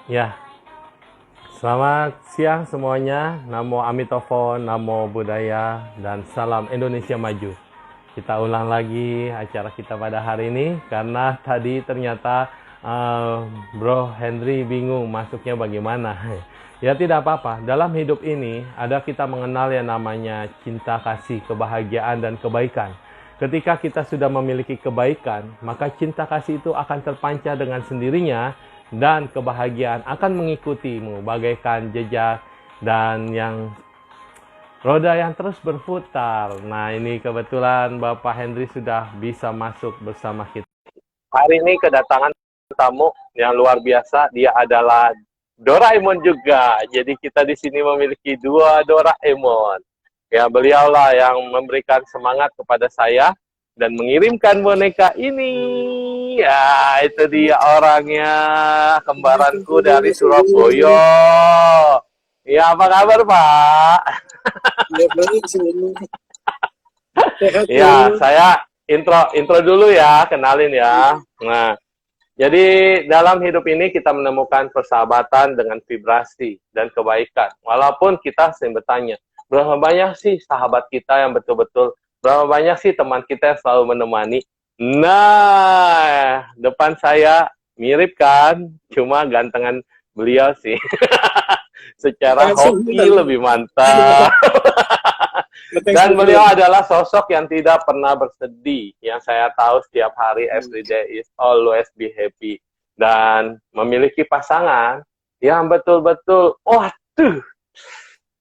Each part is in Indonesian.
Ya, selamat siang semuanya. Namo Amitofo, Namo Buddhaya, dan salam Indonesia Maju. Kita ulang lagi acara kita pada hari ini karena tadi ternyata Bro Henry bingung masuknya bagaimana. Ya tidak apa-apa. Dalam hidup ini ada kita mengenal yang namanya cinta kasih, kebahagiaan dan kebaikan. Ketika kita sudah memiliki kebaikan, maka cinta kasih itu akan terpancar dengan sendirinya dan kebahagiaan akan mengikutimu bagaikan jejak dan yang roda yang terus berputar. Nah, ini kebetulan Bapak Henry sudah bisa masuk bersama kita. Hari ini kedatangan tamu yang luar biasa. Dia adalah Doraemon juga. Jadi kita di sini memiliki dua Doraemon. Ya, beliaulah yang memberikan semangat kepada saya dan mengirimkan boneka ini. Ya, itu dia orangnya, kembaranku dari Surabaya. Ya, apa kabar, Pak? Ya, baik sih. Sehat Ya, dulu. saya intro dulu ya, kenalin ya. Nah, jadi dalam hidup ini kita menemukan persahabatan dengan vibrasi dan kebaikan. Walaupun kita sering bertanya, berapa banyak sih sahabat kita yang betul-betul, berapa banyak sih teman kita yang selalu menemani. Nah, depan saya mirip kan, cuma gantengan beliau sih. Secara Langsung hoki lebih mantap. Dan beliau adalah sosok yang tidak pernah bersedih. Yang saya tahu setiap hari, every day is always be happy. Dan memiliki pasangan yang betul-betul, waduh,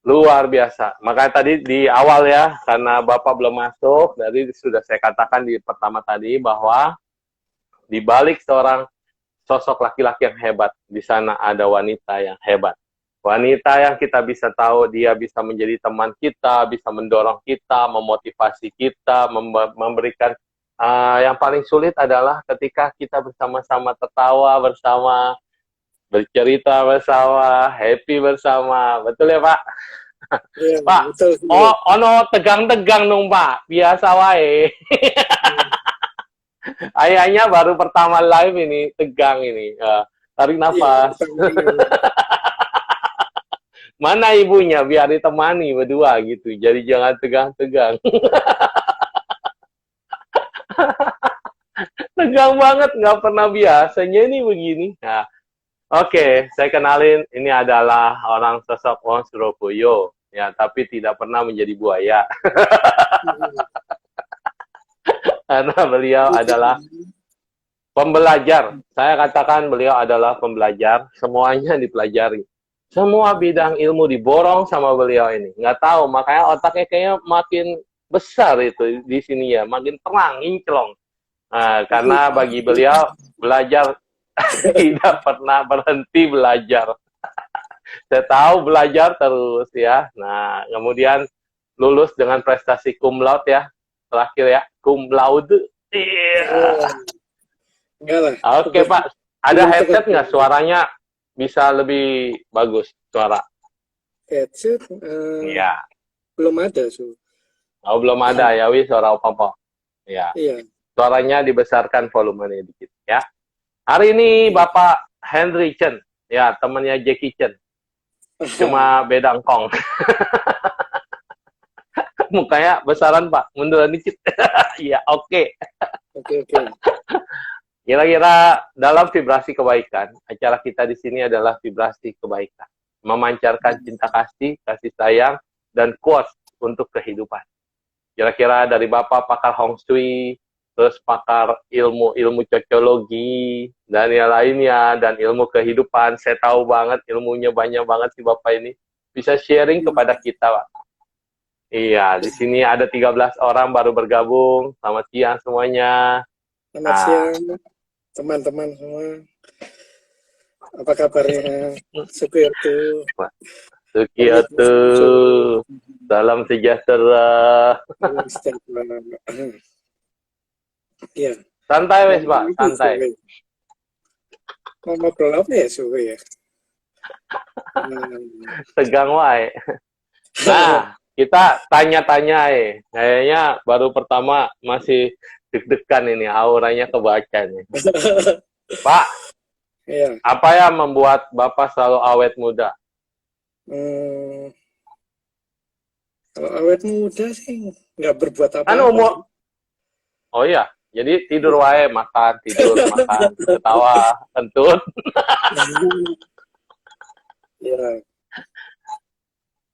luar biasa. Makanya tadi di awal ya, karena Bapak belum masuk, jadi sudah saya katakan di pertama tadi bahwa di balik seorang sosok laki-laki yang hebat, di sana ada wanita yang hebat. Wanita yang kita bisa tahu dia bisa menjadi teman kita, bisa mendorong kita, memotivasi kita, memberikan yang paling sulit adalah ketika kita bersama-sama tertawa bersama, bercerita bersama, happy bersama. Betul ya, Pak? ya, Pak, betul. oh, ono tegang-tegang dong, Pak. Biasa wae. Ayahnya baru pertama live ini, tegang ini. Tarik Iya, nafas. Mana ibunya biar ditemani berdua gitu. Jadi jangan tegang-tegang. Tegang banget, nggak pernah biasanya ini begini. Nah, oke, saya kenalin ini adalah orang sosok Wong Surabaya. Ya, tapi tidak pernah menjadi buaya. Karena beliau adalah pembelajar. Saya katakan beliau adalah pembelajar. Semuanya dipelajari. Semua bidang ilmu diborong sama beliau ini. Nggak tahu, makanya otaknya kayaknya makin besar itu di sini ya. Makin terang, inclong. Nah, karena bagi beliau, belajar tidak pernah berhenti belajar. Saya tahu belajar terus ya. Nah, kemudian lulus dengan prestasi cum laude ya. Terakhir ya, cum laude. Yeah. Enggak lah. Oke, Pak. Ada headset nggak? Suaranya bisa lebih bagus suara. Headset Iya. belum ada, Su. Oh, belum ada ya, wis suara apa-apa. Ya. Iya. Suaranya dibesarkan volumenya dikit ya. Hari ini Bapak Henry Chen, ya temannya Jackie Chen. Cuma beda engkong. Mukanya besaran Pak, munduran dikit. Iya, oke. Oke, oke. Kira-kira dalam vibrasi kebaikan, acara kita di sini adalah vibrasi kebaikan. Memancarkan cinta kasih, kasih sayang, dan quotes untuk kehidupan. Kira-kira dari Bapak pakar Hong Shui, terus pakar ilmu cocologi, dan yang lainnya, dan ilmu kehidupan. Saya tahu banget ilmunya banyak banget sih Bapak ini. Bisa sharing kepada kita, Pak. Iya, di sini ada 13 orang baru bergabung. Selamat siang semuanya. Selamat siang, teman-teman semua. Apa kabarnya? Sukiyatu. Sukiyatu. Salam sejahtera. Iya. Santai wes Pak, santai. Mau ngobrol apa ya, Suwe ya? Tegang wae. Nah, kita tanya-tanya kayaknya baru pertama masih deg-degan ini, auranya kebaca nih. Pak, Iya. Apa yang membuat Bapak selalu awet muda? Hmm, kalau awet muda sih nggak berbuat Kan apa-apa sih. oh iya, jadi tidur wae, makan, tidur, makan, ketawa, kentut. Ya,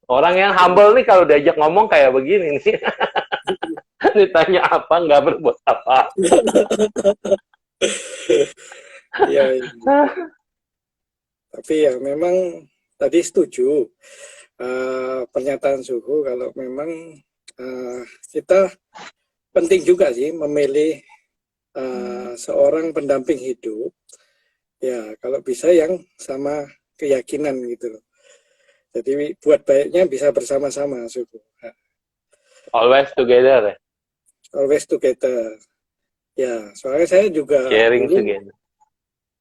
Orang yang humble nih kalau diajak ngomong kayak begini nih. Ditanya apa, nggak berbuat apa. ya, tapi ya memang tadi setuju pernyataan Suhu kalau memang eh, kita penting juga sih memilih seorang pendamping hidup. Ya, kalau bisa yang sama keyakinan gitu loh. Jadi buat baiknya bisa bersama-sama, Suhu. Always together, ya. Always together. Ya, soalnya saya juga Sharing dulu together.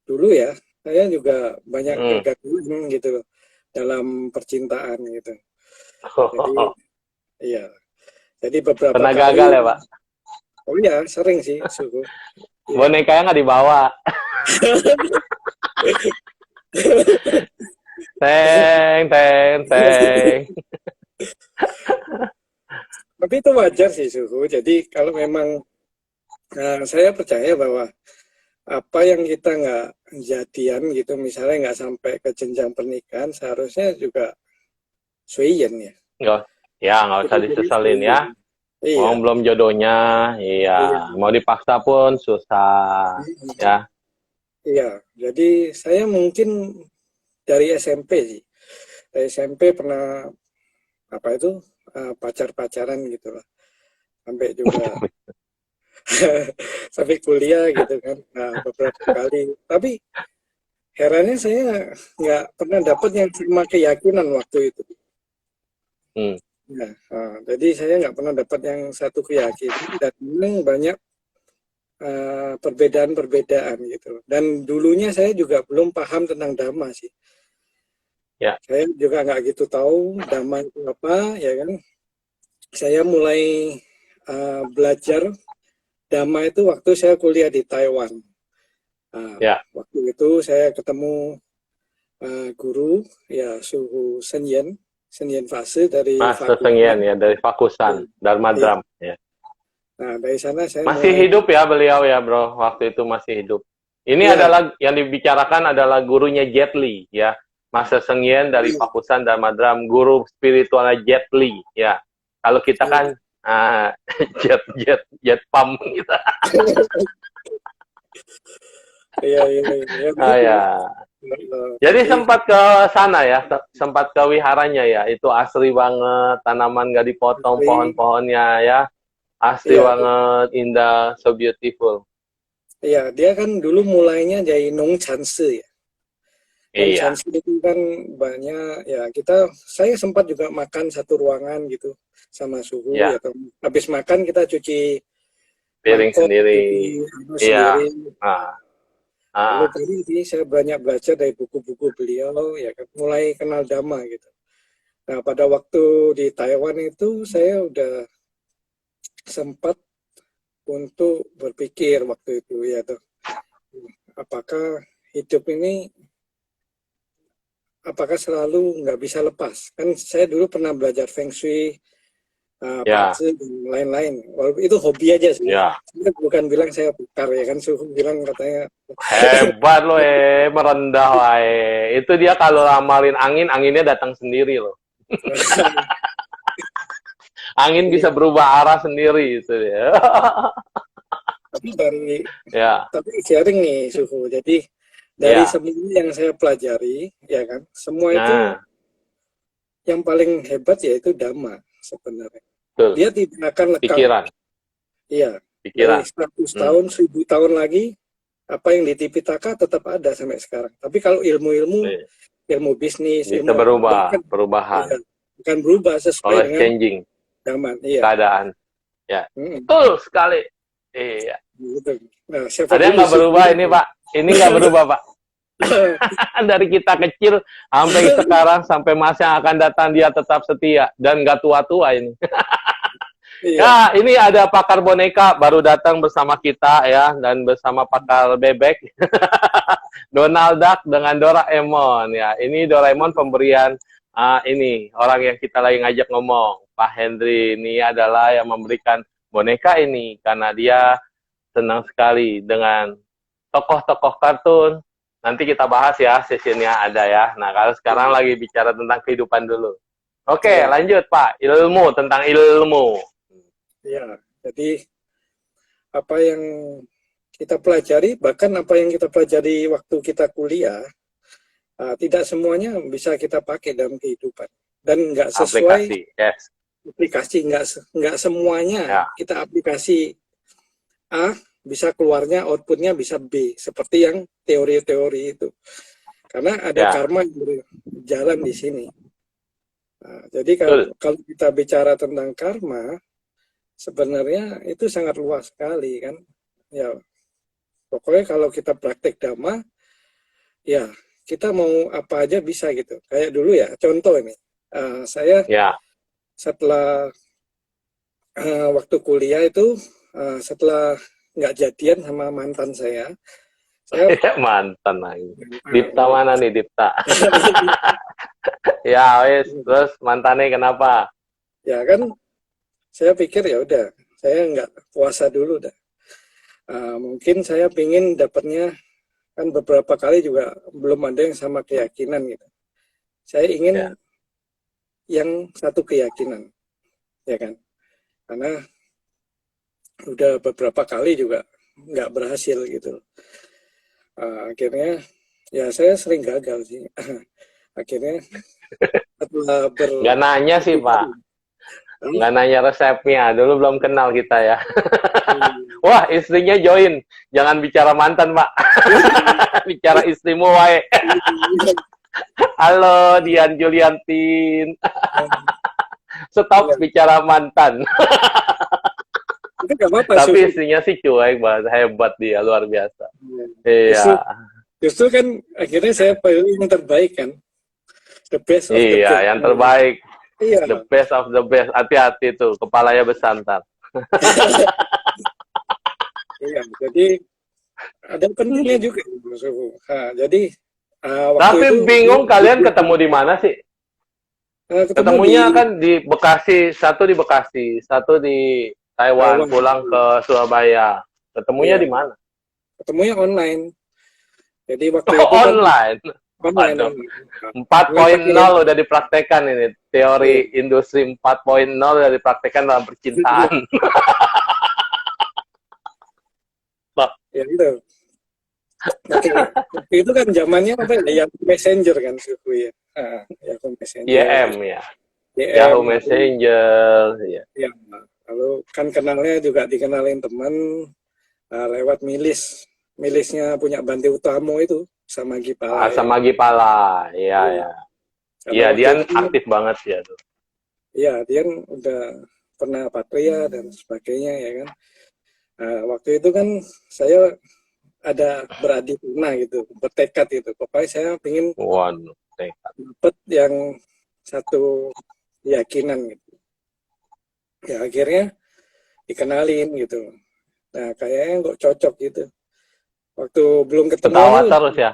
dulu ya, saya juga banyak Hmm. kegagalan gitu loh dalam percintaan gitu. Jadi, iya. Jadi beberapa Pernah kali, gagal ya, Pak? oh iya, sering sih, Suhu. Iya. Bonekanya nggak dibawa. Teng, teng, teng. Tapi itu wajar sih, Suhu. Jadi kalau memang saya percaya bahwa apa yang kita nggak jadian gitu, misalnya nggak sampai ke jenjang pernikahan, seharusnya juga suiyen ya. Nggak, ya nggak Kita usah jadi disesalin ya. suiyen. Iya, Mau belum jodohnya, iya. iya, Mau dipaksa pun susah, ya. iya. Jadi saya mungkin dari SMP sih. Dari SMP pernah apa itu pacar-pacaran gitu lah. Sampai juga sampai kuliah gitu kan. Nah, beberapa kali. Tapi herannya saya nggak pernah dapat yang sama keyakinan waktu itu. Hmm. Ya, jadi saya nggak pernah dapat yang satu keyakinan dan memang banyak perbedaan-perbedaan gitu. Dan dulunya saya juga belum paham tentang dhamma sih. Ya. Saya juga nggak gitu tahu dhamma itu apa, ya kan. Saya mulai belajar dhamma itu waktu saya kuliah di Taiwan. Ya. Waktu itu saya ketemu guru ya Suhu Senyen Fase dari Mas Fakultas. Sengyen ya, dari Fakusan, Dharma Iya. Dram. Ya. Nah, dari sana saya Masih mulai hidup ya beliau ya, bro. Waktu itu masih hidup. Ini Iya. adalah yang dibicarakan adalah gurunya Jet Li, ya. Mas Sengyen dari Fakusan Dharma Dram, guru spiritualnya Jet Li, ya. Kalau kita kan jet pump kita. Iya, iya. Ya. Jadi sempat ke sana ya, sempat ke wiharanya ya. Itu asri banget, tanaman nggak dipotong, Asri. pohon-pohonnya ya. Asri Iya. banget, indah, so beautiful. Iya, dia kan dulu mulainya dari Nong Chansi ya. Nong Iya. Chansi itu kan banyak ya saya sempat juga makan satu ruangan gitu sama Suhu Ya. ya. Habis makan kita cuci Piring mangkok, sendiri. cuci Iya. sendiri. Lalu Ah. tadi sih saya banyak belajar dari buku-buku beliau ya kan, mulai kenal Dhamma gitu. Nah, pada waktu di Taiwan itu saya udah sempat untuk berpikir waktu itu ya tuh, apakah hidup ini selalu nggak bisa lepas? Kan saya dulu pernah belajar Feng Shui, Ya. Bazi, dan lain-lain. Walaupun itu hobi aja sih. Ya. Saya bukan bilang saya pakar ya kan, Suhu bilang katanya. Hebat loh merendah wae. Itu dia kalau ramalin angin, anginnya datang sendiri loh. Angin bisa berubah arah sendiri itu ya. Tapi sharing nih Suhu. Jadi dari semua yang saya pelajari ya kan, semua itu yang paling hebat yaitu Dhamma sebenarnya. Betul. Dia tidak akan lekang. Pikiran. Iya. Pikiran. Dari 100 tahun, 1000 tahun lagi, apa yang di Tipitaka tetap ada sampai sekarang. Tapi kalau ilmu bisnis, bisa berubah, perubahan. Ya, bukan berubah sesuai dengan changing. zaman. Iya. Keadaan. Ya. Betul sekali. Iya. Nah, ada yang nggak berubah ini Pak? Ini nggak berubah Pak. Dari kita kecil sampai sekarang sampai masa yang akan datang dia tetap setia dan nggak tua-tua ini. Ya, ini ada pakar boneka baru datang bersama kita ya dan bersama pakar bebek Donald Duck dengan Doraemon ya. Ini Doraemon pemberian ini orang yang kita lagi ngajak ngomong. Pak Henry ini adalah yang memberikan boneka ini karena dia senang sekali dengan tokoh-tokoh kartun. Nanti kita bahas ya, sesinya ada ya. Nah, kalau sekarang lagi bicara tentang kehidupan dulu. Oke, lanjut Pak. Ilmu, tentang ilmu. Ya, jadi apa yang kita pelajari, bahkan apa yang kita pelajari waktu kita kuliah, tidak semuanya bisa kita pakai dalam kehidupan. Dan nggak sesuai Aplikasi, yes. aplikasi, nggak semuanya kita aplikasi A, bisa keluarnya outputnya bisa B, seperti yang teori-teori itu. Karena ada karma yang berjalan di sini. Nah, jadi kalau kita bicara tentang karma, sebenarnya itu sangat luas sekali kan. Ya, pokoknya kalau kita praktek dhamma, ya kita mau apa aja bisa gitu. Kayak dulu ya, contoh ini, saya setelah waktu kuliah itu, setelah nggak jadian sama mantan saya mantan lagi. Dipta mana nih Dipta? Ya wes, terus mantannya kenapa? Ya kan, saya pikir ya udah, saya nggak puasa dulu dah. Mungkin saya pingin dapatnya, kan beberapa kali juga belum ada yang sama keyakinan gitu. Saya ingin yang satu keyakinan, ya kan? Karena udah beberapa kali juga nggak berhasil gitu. Akhirnya ya saya sering gagal sih. Akhirnya setelah nggak nanya sih Pak, nggak nanya resepnya, dulu belum kenal kita ya. Wah, istrinya join, jangan bicara mantan Pak. Bicara istrimu wae. Halo Dian Juliantin. Stop bicara mantan. Tapi istrinya sih cuek banget, hebat dia, luar biasa. Iya. Justru kan akhirnya saya pilih yang terbaik kan. The best of the best. Yang terbaik. Iya. The best of the best. Hati-hati tuh, kepalanya besantar. Iya, jadi ada pentingnya juga. Jadi tapi itu, bingung kalian ketemu di mana sih? Ketemunya kan di Bekasi, satu di Bekasi, satu di Taiwan, pulang ke Surabaya. Ketemunya di mana? Ketemunya online. Jadi waktu itu online. 4.0 udah dipraktekkan ini. Teori industri 4.0 udah dipraktekkan dalam percintaan. Ya itu. Waktu itu kan zamannya apa ya? Yahoo Messenger kan suku ya. Yahoo Messenger. YM ya. Yahoo Messenger. Ya. Lalu kan kenalnya juga dikenalin teman lewat milis. Milisnya punya Bante Utamo itu sama Gipala. Sama Gipala. Iya. Iya, dia aktif banget ya tuh. Iya, dia udah pernah Patria dan sebagainya ya kan. Waktu itu kan saya ada beradipuna gitu, bertekad gitu. Pokoknya saya ingin dapat yang satu keyakinan gitu. Ya akhirnya dikenalin gitu. Nah kayaknya kok cocok gitu. Waktu belum ketemu. Ketawa terus ya.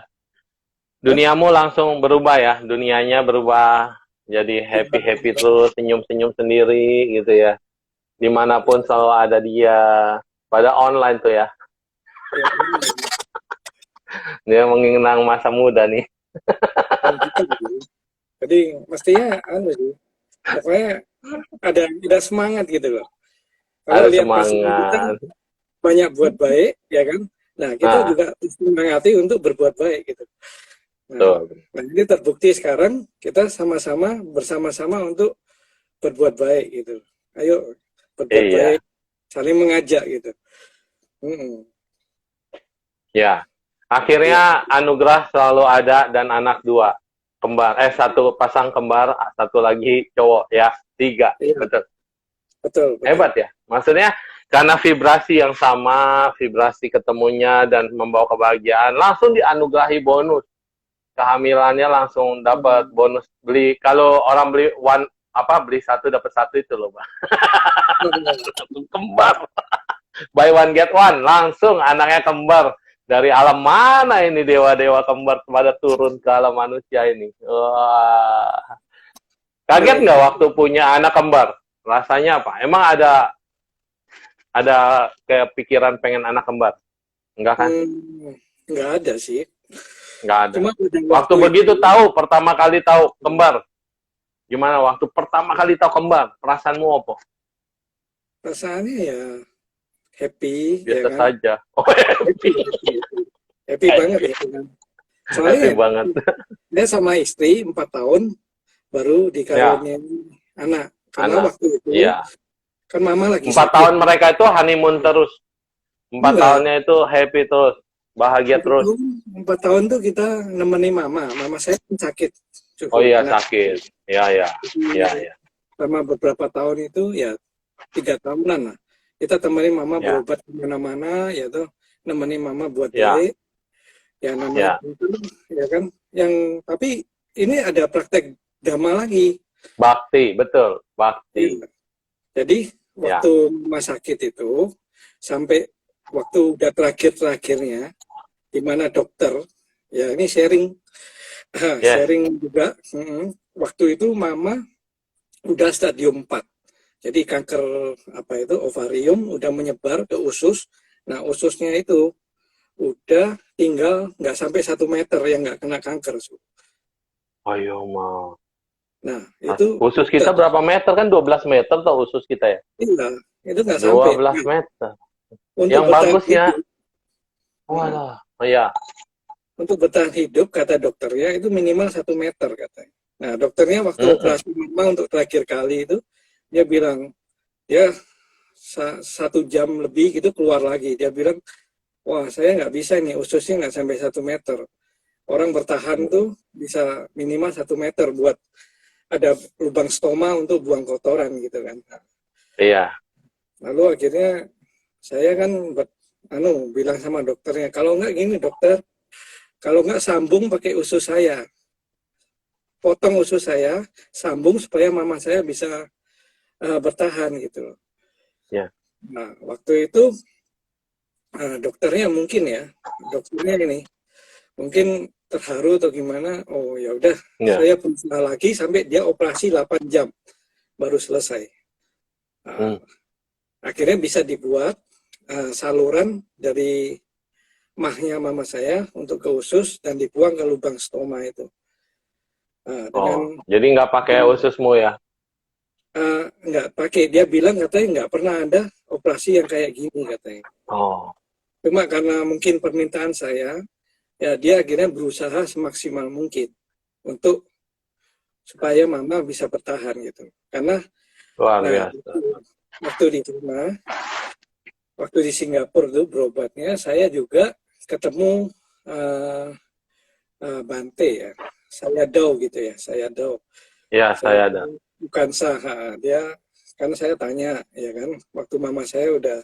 Duniamu langsung berubah ya. Dunianya berubah. Jadi happy terus, senyum-senyum sendiri gitu ya. Dimanapun selalu ada dia. Pada online tuh ya. Dia mengenang masa muda nih. Jadi mestinya pokoknya ada semangat gitu loh. Kalau lihat semangat. Banyak buat baik, ya kan? Nah, kita juga semangati untuk berbuat baik gitu. Nah, ini terbukti sekarang kita bersama-sama untuk berbuat baik gitu. Ayo berbuat baik, saling mengajak gitu. Ya, akhirnya anugerah selalu ada dan anak 2 kembar, 1 pasang kembar, 1 lagi cowok ya, 3, betul. Hebat ya, maksudnya karena vibrasi yang sama, vibrasi ketemunya dan membawa kebahagiaan, langsung dianugerahi bonus. Kehamilannya langsung dapat bonus beli. Kalau orang beli beli 1 dapat 1 itu loh, Bang. Kembar. Buy one get one, langsung anaknya kembar. dari alam mana ini dewa-dewa kembar pada turun ke alam manusia ini? Wah. Kaget nggak waktu punya anak kembar? Rasanya apa? Emang ada kayak pikiran pengen anak kembar? Enggak kan? Nggak ada sih. Enggak ada. Cuma pada Waktu begitu tahu, pertama kali tahu kembar, gimana waktu pertama kali tahu kembar? Perasaanmu apa? perasaannya ya happy, ya Biasa kan? saja. Oh, Happy, happy banget ya kan? Soalnya happy banget. dia sama istri 4 tahun baru Ya, dikaruniai anak. Karena anak. waktu itu Iya. kan mama lagi 4 sakit. tahun mereka itu honeymoon terus. 4 Enggak, tahunnya itu happy terus, bahagia terus. 4 tahun tuh kita nemenin mama. Mama saya kan sakit. Oh iya, Nah, sakit. Iya, iya. Iya, iya. selama beberapa tahun itu ya 3 tahunan lah. Kita temenin mama Ya, berobat kemana-mana, ya tuh nemenin mama buat ya, beli. Ya namanya ya. itu, ya kan. Tapi ini ada praktek dhamma lagi. Bakti, betul. Ya. Bakti. Jadi Ya, waktu rumah sakit itu sampai waktu udah terakhir-terakhirnya, di mana dokter, ya ini sharing, yes. sharing juga. Waktu itu mama udah stadium 4. Jadi kanker apa itu ovarium udah menyebar ke usus. Nah ususnya itu udah tinggal nggak sampai 1 meter yang nggak kena kanker. Ayo, mau. Nah itu Usus dokter, kita berapa meter kan? 12 meter tuh usus kita ya? iya, itu nggak sampai. 12 Nah, meter. untuk Yang bertahan bagusnya, hidup, walah, oh ya, untuk bertahan hidup kata dokternya itu minimal 1 meter katanya. Nah dokternya waktu operasi mama untuk terakhir kali itu dia bilang ya 1 jam lebih gitu keluar lagi. Dia bilang wah saya nggak bisa nih ususnya nggak sampai 1 meter. Orang bertahan tuh bisa minimal 1 meter buat ada lubang stoma untuk buang kotoran gitu kan. iya, Lalu akhirnya saya kan bilang sama dokternya kalau nggak gini dokter, kalau nggak sambung pakai usus saya, potong usus saya, sambung supaya mama saya bisa bertahan gitu. ya, Nah waktu itu dokternya mungkin ya, dokternya ini mungkin terharu atau gimana. Oh ya udah, ya. saya berusaha lagi sampai dia operasi 8 jam baru selesai. Akhirnya bisa dibuat saluran dari mahnya mama saya untuk ke usus dan dibuang ke lubang stoma itu. Oh, jadi nggak pakai ususmu ya? Nggak pakai. Dia bilang katanya nggak pernah ada operasi yang kayak gini katanya. Oh, Cuma karena mungkin permintaan saya, ya dia akhirnya berusaha semaksimal mungkin untuk supaya mama bisa bertahan gitu. Karena luar nah biasa. waktu di rumah, waktu di Singapura tuh berobatnya, saya juga ketemu Bante ya, saya Dao gitu ya, saya Dao. Ya, Saya saya ada. bukan sah, dia karena saya tanya ya kan, waktu mama saya udah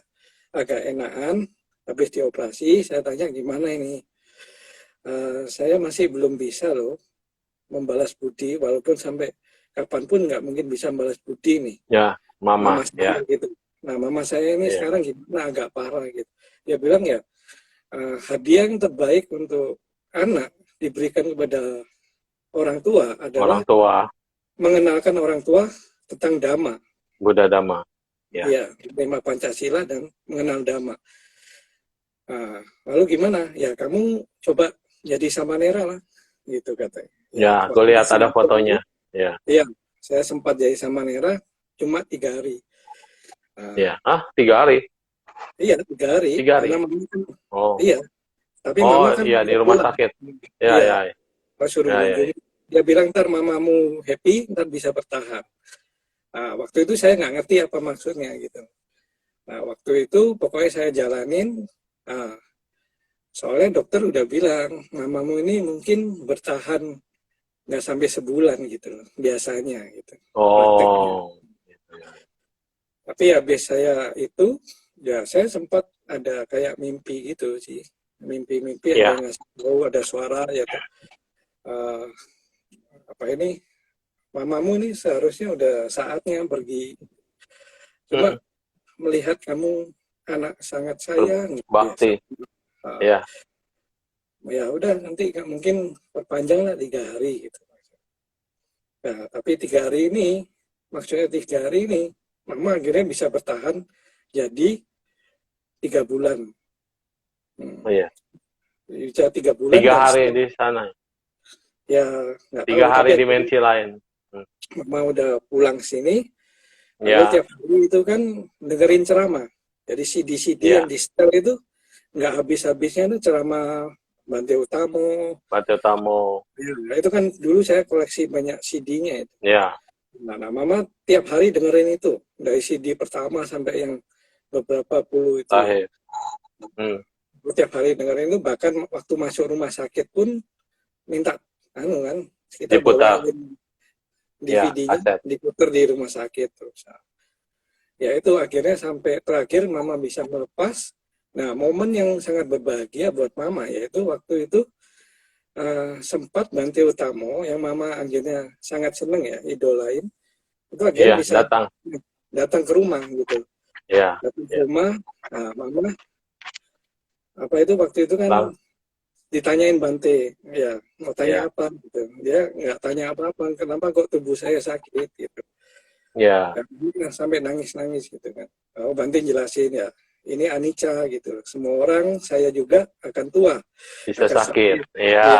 agak enakan, habis dioperasi, saya tanya gimana ini. Saya masih belum bisa loh membalas budi, walaupun sampai kapanpun nggak mungkin bisa membalas budi nih. Ya, Mama mama, saya ya. gitu. Nah mama saya ini Ya. sekarang gimana agak parah gitu. Dia bilang ya hadiah yang terbaik untuk anak diberikan kepada orang tua adalah Orang tua, mengenalkan orang tua tentang Dhamma. Buddha Dhamma. Ya. Ya, menerima Pancasila dan mengenal Dhamma. Lalu gimana? Ya kamu coba jadi samanera lah, gitu katanya. Ya, aku lihat ada fotonya. Ya. Iya, saya sempat jadi samanera cuma 3 hari. Ya, 3 hari? Iya, 3 hari. 3 hari? Karena mama kan, Oh. iya. Tapi Oh, mama kan iya di rumah sakit. Ya, iya, ya. pas suruh Ya, kunjungi. Dia bilang ntar mamamu happy, ntar bisa bertahan. Waktu itu saya nggak ngerti apa maksudnya gitu. Nah, waktu itu pokoknya saya jalanin. Soalnya dokter udah bilang, mamamu ini mungkin bertahan nggak sampai sebulan gitu loh, biasanya gitu. Prakteknya. Oh. Tapi habis saya itu, ya saya sempat ada kayak mimpi gitu sih. Mimpi-mimpi ada yang ngasih tahu, ada suara ya tuh. Apa ini, mamamu ini seharusnya udah saatnya pergi. Coba melihat kamu anak sangat sayang. Bakti. Ya. ya udah nanti nggak mungkin perpanjang lah 3 hari gitu. Nah, tapi 3 hari ini, maksudnya 3 hari ini, mama akhirnya bisa bertahan jadi 3 bulan. Oh iya. Bisa 3 bulan Tiga dan hari setelah, di sana. ya nggak tahu 3 hari tapi dimensi lain. Hmm. mama udah pulang sini, lalu Ya, tiap hari itu kan dengerin ceramah. Jadi CD-CD yang ya. di setel itu nggak habis-habisnya tuh ceramah Bante Utamo. Batu tamu. Ya, nah itu kan dulu saya koleksi banyak CD-nya itu. Ya, Nah, mama tiap hari dengerin itu dari CD pertama sampai yang beberapa puluh itu ya. lahir. Hmm. Tiap hari dengerin itu, bahkan waktu masuk rumah sakit pun minta anu kan, kita Diputar. bawain Ya, DVD-nya kaset. diputar di rumah sakit terus. Ya itu akhirnya sampai terakhir mama bisa melepas. Nah, momen yang sangat berbahagia buat mama yaitu waktu itu sempat Bante Utamo yang mama akhirnya sangat seneng ya, idolain, itu akhirnya Iya, bisa datang. datang ke rumah gitu. Ya, Datang ke ya. rumah, nah mama apa itu waktu itu kan Lang. ditanyain Bante, ya mau tanya Ya, apa gitu. Dia nggak tanya apa-apa, kenapa kok tubuh saya sakit gitu. ya. Dan dia sampai nangis-nangis gitu kan. Oh, Bante jelasin ya, ini anicca gitu. Semua orang, saya juga akan tua, Bisa akan sakit. sakit. Iya, Ya,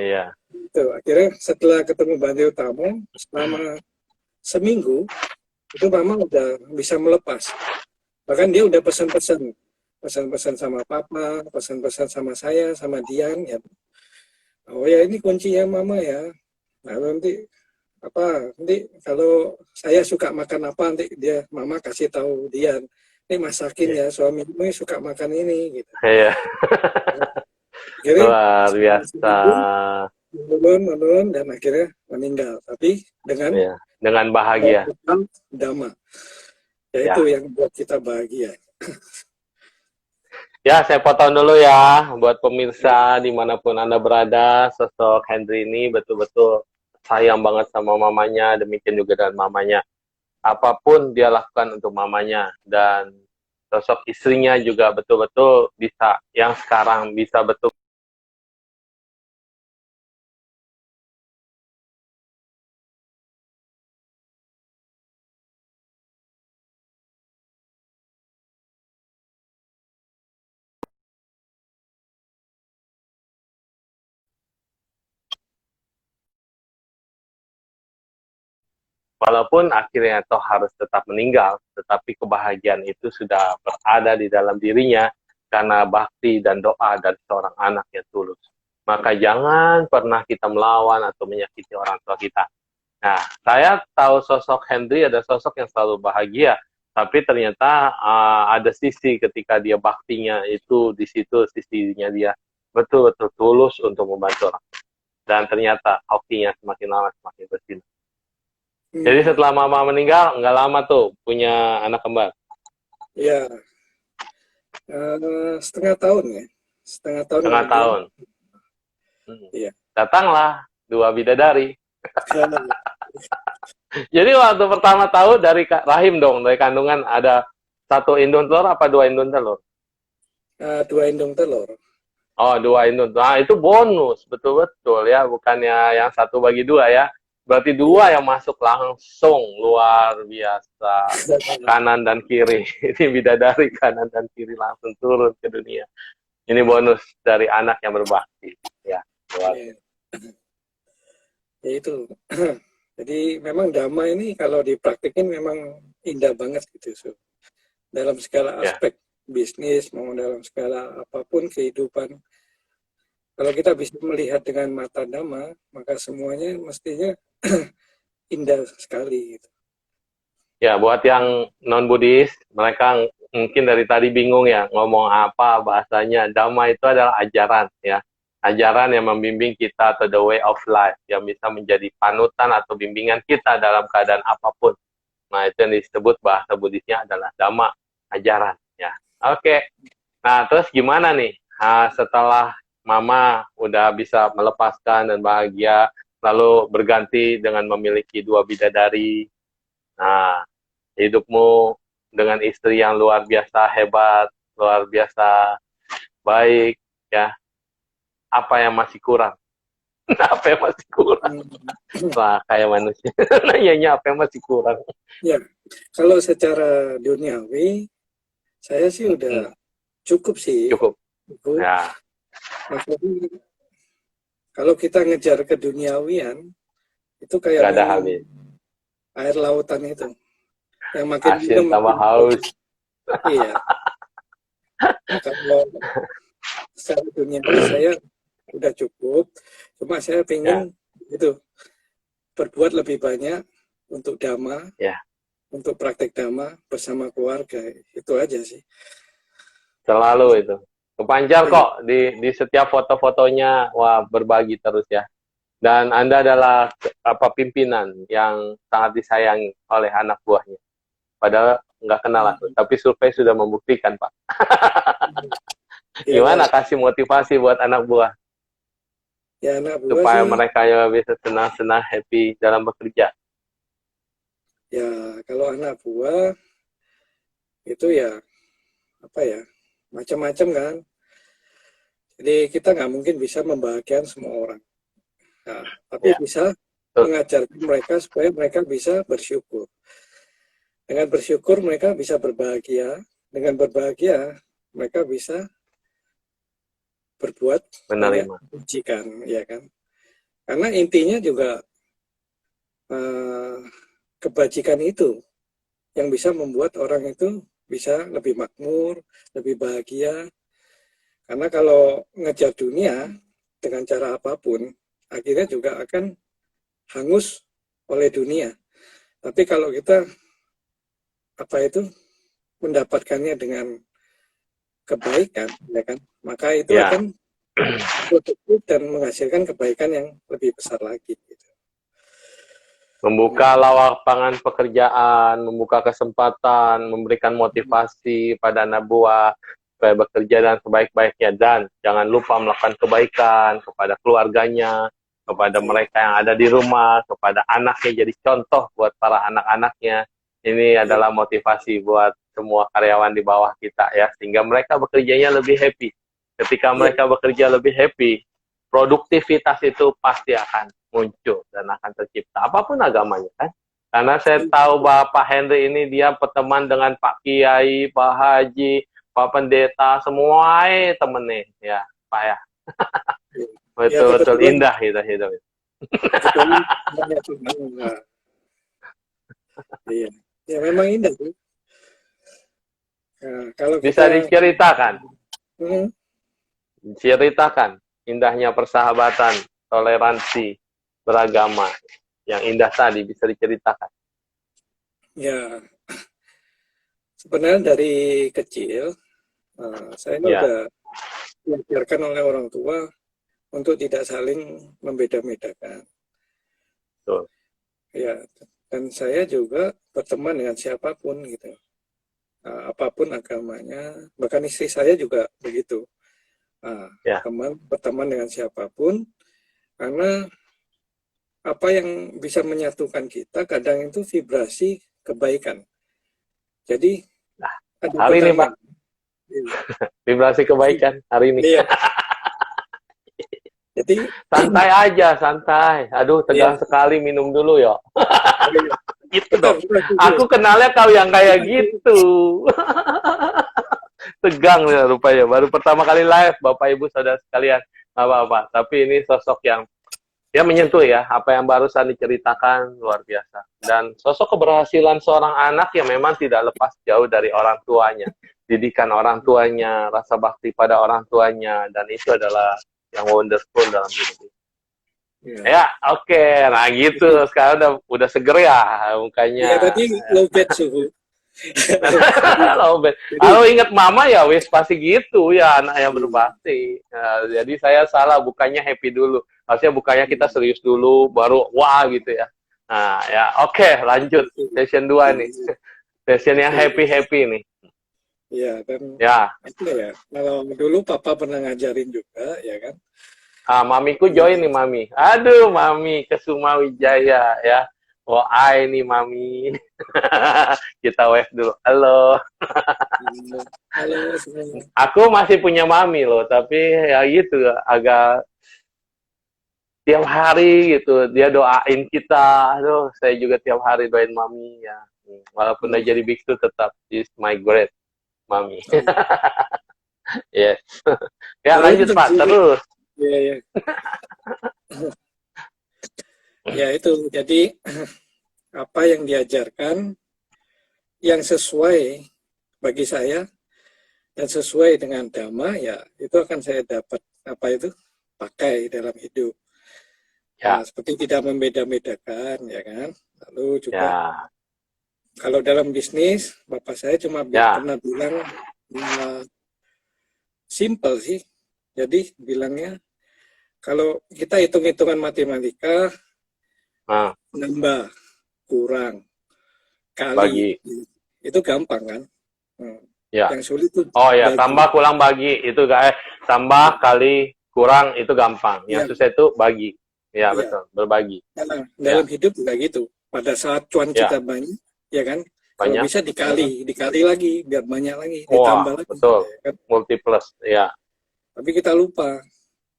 iya. itu. Akhirnya setelah ketemu Bante Utamo, selama seminggu, itu mama udah bisa melepas. Bahkan dia udah pesan-pesan. Pesan-pesan sama papa, pesan-pesan sama saya, sama Dian. Ya. Oh ya, ini kuncinya mama ya. Nah, nanti apa nanti kalau saya suka makan apa nanti dia mama kasih tahu Dian, ini masakin Iya. ya suami ini suka makan ini gitu. Iya. Akhirnya Luar biasa. menurun menurun dan akhirnya meninggal, tapi dengan Ya, dengan bahagia. bekal dhamma, yaitu Ya. yang buat kita bahagia. Ya, saya potong dulu ya buat pemirsa dimanapun Anda berada. Sosok Henry ini betul-betul sayang banget sama mamanya, demikian juga dengan mamanya. Apapun dia lakukan untuk mamanya, dan sosok istrinya juga betul-betul bisa, yang sekarang bisa betul. Walaupun akhirnya toh harus tetap meninggal, tetapi kebahagiaan itu sudah berada di dalam dirinya karena bakti dan doa dari seorang anak yang tulus. Maka jangan pernah kita melawan atau menyakiti orang tua kita. Nah, saya tahu sosok Henry ada sosok yang selalu bahagia, tapi ternyata ada sisi ketika dia baktinya itu di situ, sisinya dia betul-betul tulus untuk membantu orang. Dan ternyata hokinya semakin lama semakin bersinar. Jadi Hmm, setelah mama meninggal, nggak lama tuh punya anak kembar. ya, 1/2 tahun ya, 1/2 tahun Setengah kemudian. tahun. Hmm. Iya. Datanglah 2 bidadari. Jadi waktu pertama tahu dari rahim dong, dari kandungan ada 1 indung telur apa 2 indung telur? 2 indung telur. Oh, 2 indung. Nah, itu bonus, betul-betul ya, bukannya yang 1 bagi 2 ya. Berarti 2 Iya. yang masuk langsung, luar biasa. Kanan dan kiri. Ini bidadari kanan dan kiri langsung turun ke dunia. Ini bonus dari anak yang berbakti. Ya, luar Iya. biasa. Ya itu. Jadi memang dhamma ini kalau dipraktikin memang indah banget gitu. So. Dalam segala Ya. aspek bisnis, mau dalam segala apapun kehidupan. Kalau kita bisa melihat dengan mata dhamma, maka semuanya mestinya indah sekali. Gitu. Ya, buat yang non-Buddhis, mereka mungkin dari tadi bingung ya, ngomong apa bahasanya. Dhamma itu adalah ajaran ya. Ajaran yang membimbing kita atau the way of life, yang bisa menjadi panutan atau bimbingan kita dalam keadaan apapun. Nah, itu yang disebut bahasa Buddhisnya adalah Dhamma, ajaran ya. Oke. Nah, terus gimana nih? Setelah Mama udah bisa melepaskan dan bahagia, lalu berganti dengan memiliki 2 bidadari. Nah, hidupmu dengan istri yang luar biasa hebat, luar biasa baik, ya. apa yang masih kurang? Apa yang masih kurang? Wah, kayak manusia. Nanyanya apa yang masih kurang? Ya, kalau secara duniawi, saya sih udah cukup sih. Cukup. Cukup. Ya, Maksudnya, kalau kita ngejar keduniawian, itu kayak nggak ada minum habis. air lautan itu. Yang makin Asin minum tambah makin haus. haus. Iya. Nah, kalau secara duniawi saya udah cukup. Cuma saya Ya, pengen itu berbuat lebih banyak untuk dhamma, ya. untuk praktek dhamma bersama keluarga. Itu aja sih. Selalu itu. Kepancar Iya. kok di setiap foto-fotonya, wah berbagi terus ya. Dan Anda adalah pimpinan yang sangat disayangi oleh anak buahnya. Padahal nggak kenal aku, tapi survei sudah membuktikan, Pak. Ya, Gimana kasih motivasi buat anak buah ya anak buah supaya sih, mereka ya bisa senang-senang, happy dalam bekerja. ya kalau anak buah itu ya apa ya, macam-macam kan. Jadi kita nggak mungkin bisa membahagiakan semua orang. Nah, tapi Ya, bisa betul. mengajarkan mereka supaya mereka bisa bersyukur. Dengan bersyukur mereka bisa berbahagia. Dengan berbahagia mereka bisa berbuat banyak Menerima. kebajikan, ya kan? Karena intinya juga eh, kebajikan itu yang bisa membuat orang itu bisa lebih makmur, lebih bahagia. Karena kalau ngejar dunia dengan cara apapun, akhirnya juga akan hangus oleh dunia. Tapi kalau kita apa itu mendapatkannya dengan kebaikan, ya kan, maka itu Ya, akan produktif dan menghasilkan kebaikan yang lebih besar lagi. Gitu. membuka lapangan pekerjaan, membuka kesempatan, memberikan motivasi pada anak buah supaya bekerja dengan sebaik-baiknya, dan jangan lupa melakukan kebaikan kepada keluarganya, kepada mereka yang ada di rumah, kepada anaknya, jadi contoh buat para anak-anaknya. Ini Ya, adalah motivasi buat semua karyawan di bawah kita ya, sehingga mereka bekerjanya lebih happy. Ketika ya, mereka bekerja lebih happy, produktivitas itu pasti akan muncul dan akan tercipta, apapun agamanya kan. Karena saya tahu Bapak Henry ini dia berteman dengan Pak Kiai, Pak Haji, Pak Pendeta, semua temennya ya Pak ya. ya Betul-betul kebetulan, indah hidup. kebetulan banyak Tuhan. Nah, iya, ya memang indah sih. Nah, kalau Bisa kita diceritakan, hmm, ceritakan indahnya persahabatan, toleransi, beragama, yang indah tadi bisa diceritakan. ya sebenarnya dari kecil saya Ya, udah diajarkan oleh orang tua untuk tidak saling membeda-bedakan. betul. Ya, dan saya juga berteman dengan siapapun gitu. Apapun agamanya, bahkan istri saya juga begitu. Ya, Berteman dengan siapapun, karena apa yang bisa menyatukan kita kadang itu vibrasi kebaikan. Jadi nah, ada hari ini Pak, benarnya. vibrasi kebaikan hari ini. Iya. Jadi Santai aja, santai. Aduh, tegang iya, sekali, minum dulu ya. iya. Gitu Betul, dong. betul, betul. Aku kenalnya kau yang kayak gitu. Tegang ya rupanya. Baru pertama kali live, Bapak Ibu Saudara sekalian. Apa-apa. Tapi ini sosok yang ya menyentuh ya. Apa yang barusan diceritakan luar biasa. Dan sosok keberhasilan seorang anak yang memang tidak lepas jauh dari orang tuanya. Didikan orang tuanya, rasa bakti pada orang tuanya. Dan itu adalah yang wonderful dalam hidup ini. Iya. Ya, oke. Nah, gitu. Sekarang udah seger ya Iya, mukanya. tadi low bed suhu. Jadi Kalau ingat mama ya wis pasti gitu ya anak yang iya, berbakti. Nah, jadi saya salah bukannya happy dulu. Harusnya bukannya kita serius dulu baru wah gitu ya. Nah, ya oke, lanjut session 2 nih. Session yang oke. happy-happy nih. Iya, dan Ya, apa ya? Kalau dulu papa pernah ngajarin juga, ya kan? mamiku Ya, join nih mami. Aduh, mami Kesuma Wijaya ya. Oh, ai nih Mami. Kita wave dulu. Halo. Halo semua. Aku masih punya Mami loh, tapi ya gitu agak tiap hari gitu dia doain kita. Aduh, saya juga tiap hari doain Mami ya. Walaupun udah jadi biksu tetap is my great Mami. Yes. Ya lanjut Beruntung Pak, sih. terus. Ya, ya. Ya itu. Jadi apa yang diajarkan yang sesuai bagi saya dan sesuai dengan dhamma ya itu akan saya dapat apa itu pakai dalam hidup. Nah, Ya, seperti tidak membeda-bedakan ya kan. Lalu juga ya, kalau dalam bisnis bapak saya cuma ya. pernah bilang ya, simple sih. Jadi bilangnya kalau kita hitung-hitungan matematika Nah, nambah kurang kali bagi. itu gampang kan. Hmm. Ya. Yang sulit itu Oh ya, bagi. tambah kurang bagi itu guys. Tambah kali kurang itu gampang. Ya, Yang susah itu bagi. Ya, ya. betul, berbagi. Dalam Ya, hidup juga gitu. Pada saat cuan ya, kita banyak, ya kan? Kalau banyak. bisa dikali lagi, biar banyak lagi, Wah, ditambah lagi, betul. ya kan? Multiplus. Ya. Tapi kita lupa.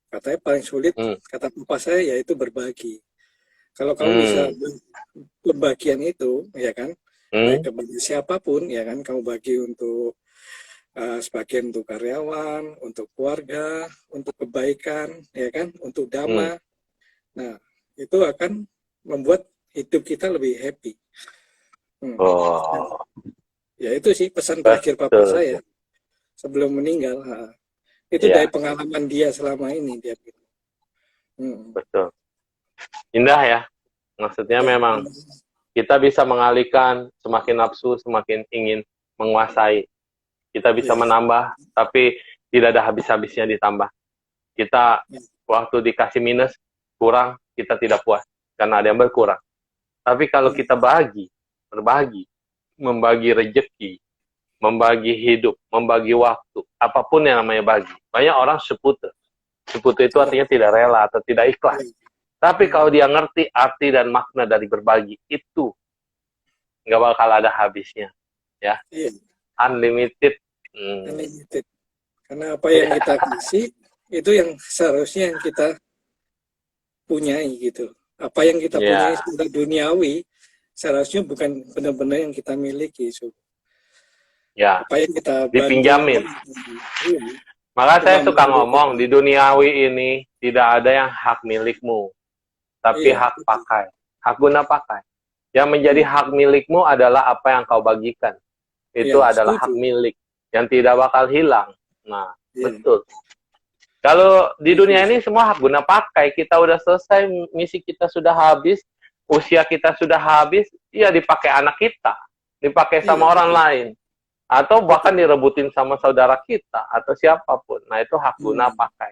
Katanya paling sulit, Hmm. kata papa saya, yaitu berbagi. Kalau kamu bisa Hmm. pembagian itu, ya kan? Hmm. Baik kepada siapapun, ya kan? Kamu bagi untuk sebagian untuk karyawan, untuk keluarga, untuk kebaikan, ya kan? Untuk Hmm. dhamma. Nah, itu akan membuat hidup kita lebih happy. Hmm. Oh, Ya itu sih pesan terakhir papa betul. saya sebelum meninggal. Ha. Itu dari Ya, pengalaman dia selama ini dia bilang. Hmm. betul. Indah ya. Maksudnya Ya, memang kita bisa mengalihkan semakin nafsu, semakin ingin menguasai. Kita bisa ya, menambah, tapi tidak ada habis-habisnya ditambah. Kita ya, waktu dikasih minus, kurang, kita tidak puas. Karena ada yang berkurang. Tapi kalau ya, kita berbagi, membagi rejeki, membagi hidup, membagi waktu, apapun yang namanya bagi. Banyak orang seputu. Seputu itu ya, artinya tidak rela atau tidak ikhlas. ya. Tapi Hmm. kalau dia ngerti arti dan makna dari berbagi, itu nggak bakal ada habisnya. Ya, Iya, unlimited. unlimited. Karena apa yang kita kasih itu yang seharusnya yang kita punyai gitu. Apa yang kita punyai Ya, sudah duniawi seharusnya bukan benar-benar yang kita miliki. So, ya, apa yang kita bantu dipinjamin. orang, iya, Maka saya suka kemampuan kita. ngomong, di duniawi ini tidak ada yang hak milikmu, tapi Iya, hak pakai, hak guna pakai. Yang menjadi hmm, hak milikmu adalah apa yang kau bagikan. Itu iya, adalah hak setuju. milik yang tidak bakal hilang. Nah, Iya, betul. Kalau di dunia setuju. ini semua hak guna pakai, kita udah selesai, misi kita sudah habis, usia kita sudah habis, ya dipakai anak kita, dipakai Iya, sama orang betul. lain, atau bahkan Betul. direbutin sama saudara kita atau siapapun. Nah, itu hak guna Hmm, pakai.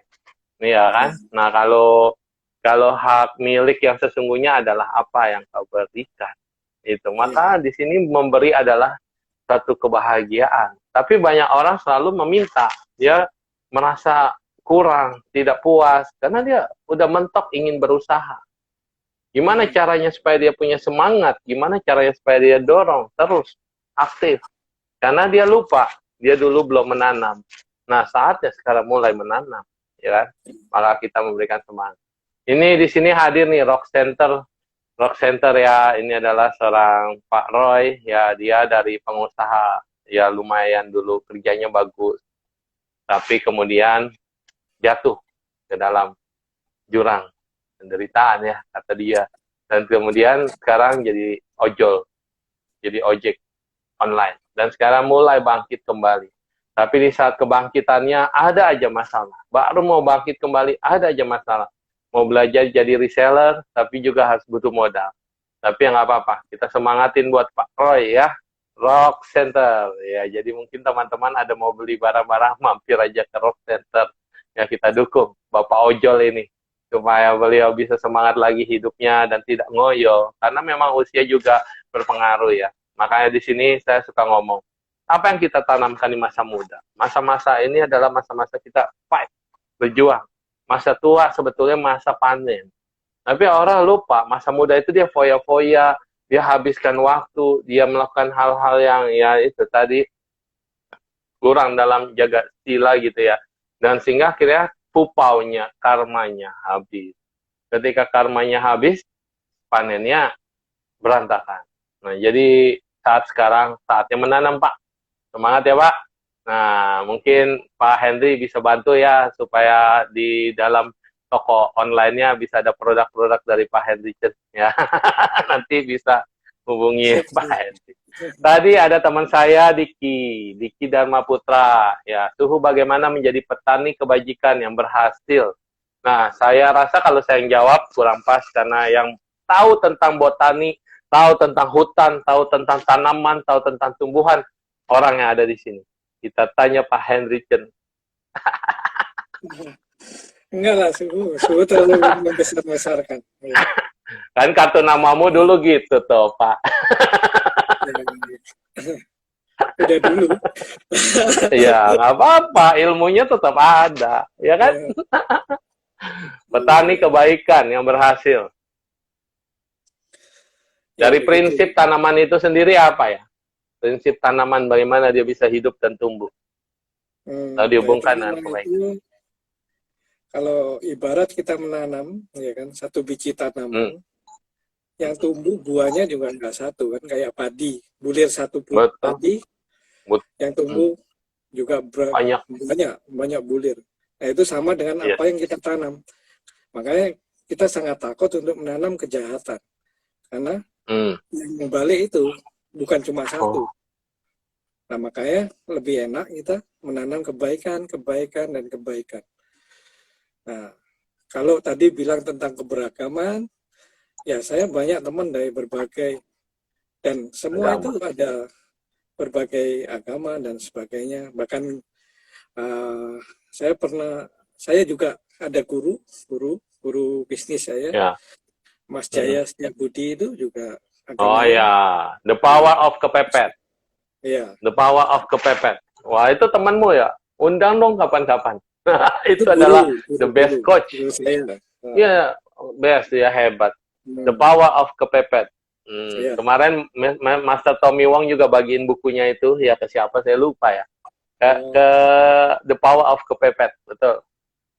Iya kan? iya, Nah, kalau kalau hak milik yang sesungguhnya adalah apa yang kau berikan. Itu. iya, Maka di sini memberi adalah satu kebahagiaan. Tapi banyak orang selalu meminta. Dia merasa kurang, tidak puas karena dia udah mentok ingin berusaha. Gimana hmm, caranya supaya dia punya semangat? Gimana caranya supaya dia dorong terus aktif? Karena dia lupa, dia dulu belum menanam. Nah, saatnya sekarang mulai menanam, ya kan? Maka kita memberikan semangat. Ini di sini hadir nih Rock Center. Rock Center ya, ini adalah seorang Pak Roy, ya dia dari pengusaha, ya lumayan dulu kerjanya bagus. Tapi kemudian jatuh ke dalam jurang penderitaan ya, kata dia. Dan kemudian sekarang jadi ojol, jadi ojek online. Dan sekarang mulai bangkit kembali. Tapi di saat kebangkitannya ada aja masalah. Baru mau bangkit kembali ada aja masalah. Mau belajar jadi reseller, tapi juga harus butuh modal. Tapi ya nggak apa-apa. Kita semangatin buat Pak Roy ya. Rock Center. Ya, jadi mungkin teman-teman ada mau beli barang-barang, mampir aja ke Rock Center. Ya, kita dukung Bapak Ojol ini. Supaya beliau bisa semangat lagi hidupnya dan tidak ngoyo. Karena memang usia juga berpengaruh ya. Makanya di sini saya suka ngomong, apa yang kita tanamkan di masa muda? Masa-masa ini adalah masa-masa kita fight, berjuang. Masa tua sebetulnya masa panen. Tapi orang lupa, masa muda itu dia foya-foya, dia habiskan waktu, dia melakukan hal-hal yang ya itu tadi kurang dalam jaga sila gitu ya. Dan sehingga akhirnya pupaunya, karmanya habis. Ketika karmanya habis, panennya berantakan. Nah, jadi saat sekarang saatnya menanam, Pak. Semangat ya, Pak. Nah, mungkin Pak Henry bisa bantu ya supaya di dalam toko online-nya bisa ada produk-produk dari Pak Henry ya. Nanti bisa hubungi Siap, Pak siap. Henry. Tadi ada teman saya Diki Dharma Putra. Ya, suhu bagaimana menjadi petani kebajikan yang berhasil. Nah, saya rasa kalau saya yang jawab kurang pas karena yang tahu tentang botani, tahu tentang hutan, tahu tentang tanaman, tahu tentang tumbuhan, orang yang ada di sini. Kita tanya Pak Henry Chen. Enggak lah, suhu terlalu membesar-besarkan. Ya, Kan kartu namamu dulu gitu tuh, Pak. ya. Udah dulu. Ya, nggak apa-apa. Ilmunya tetap ada. Ya kan? Ya, Petani iya. kebaikan yang berhasil. Ya, Dari begitu. prinsip tanaman itu sendiri apa ya? Prinsip tanaman bagaimana dia bisa hidup dan tumbuh. Lalu Dari dihubungkan dengan tanaman kebaikan. itu, kalau ibarat kita menanam, ya kan, satu biji tanaman, yang tumbuh buahnya juga nggak satu kan, kayak padi, bulir satu Betul. padi, yang tumbuh juga Banyak. banyak bulir. Nah itu sama dengan Iya. apa yang kita tanam. Makanya kita sangat takut untuk menanam kejahatan, karena yang membalik itu bukan cuma satu. Nah makanya lebih enak kita menanam kebaikan, kebaikan, dan kebaikan. Nah kalau tadi bilang tentang keberagaman, ya saya banyak teman dari berbagai, dan semua Agama. itu ada berbagai agama dan sebagainya. Bahkan saya juga ada guru bisnis saya, Ya. Mas Jaya Setiabudi itu juga Oh agamanya. ya, the power of kepepet. Iya. The power of kepepet. Wah, itu temanmu ya? Undang dong kapan-kapan. Itu Itu adalah guru the best coach. guru saya. Iya, best ya, hebat. The Hmm, power of kepepet. iya. Kemarin Master Tommy Wong juga bagiin bukunya itu ya ke siapa saya lupa ya. Ke The Power of Kepepet, betul.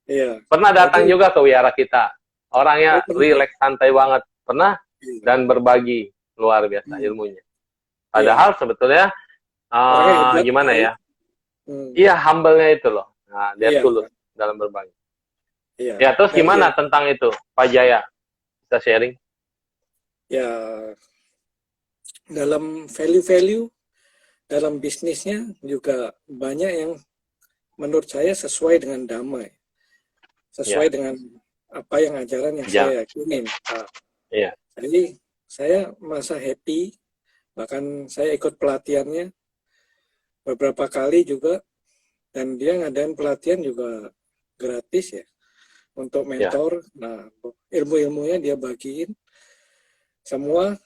Iya. Pernah Nah, datang itu juga ke wiara kita. Orangnya pernah. rileks, santai banget. Pernah Iya. dan berbagi luar biasa Hmm, ilmunya. iya. Padahal sebetulnya Orangnya hebat, gimana baik. ya? Iya, humble-nya itu loh. Nah, dia Iya, tulus dalam berbagi. iya. Ya, terus Dan gimana tentang itu, Pak Jaya? Bisa sharing? ya dalam value-value dalam bisnisnya juga banyak yang menurut saya sesuai dengan damai, Ya, sesuai dengan apa yang ajaran yang jangan. saya yakinin, Pak. Iya. Jadi saya merasa happy, bahkan saya ikut pelatihannya beberapa kali juga, dan dia ngadain pelatihan juga gratis ya untuk Ya. mentor. Nah, ilmu-ilmunya dia bagiin semua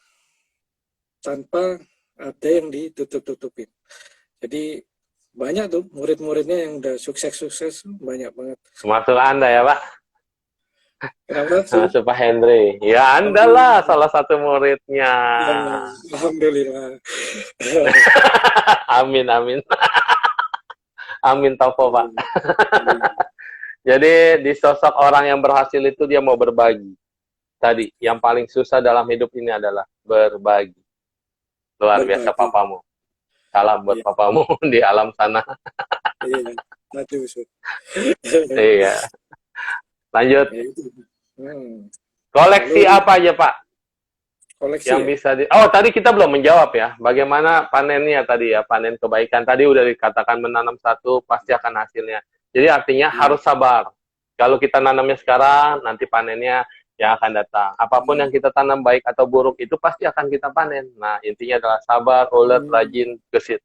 tanpa ada yang ditutup-tutupin. Jadi banyak tuh murid-muridnya yang udah sukses-sukses, banyak banget. Termasuk Anda ya, Pak? Kenapa sih? Termasuk Pak Henry. Ya, Anda lah salah satu muridnya. Ya, alhamdulillah. Amin, amin. Amin, Taupo, Pak. Jadi, di sosok orang yang berhasil itu dia mau berbagi. Tadi, yang paling susah dalam hidup ini adalah berbagi. Luar biasa Berbagi. papamu. Salam buat Ya, papamu di alam sana. iya. Aduh, Sur. Iya. Lanjut. Ya, itu. Koleksi Lalu apa aja, Pak? koleksi Yang ya. bisa Oh, tadi kita belum menjawab ya. Bagaimana panennya tadi ya, panen kebaikan. Tadi udah dikatakan menanam satu pasti akan hasilnya. Jadi artinya harus sabar. Kalau kita nanamnya sekarang, nanti panennya yang akan datang. Apapun yang kita tanam baik atau buruk itu pasti akan kita panen. Nah, intinya adalah sabar, ulet, rajin, gesit.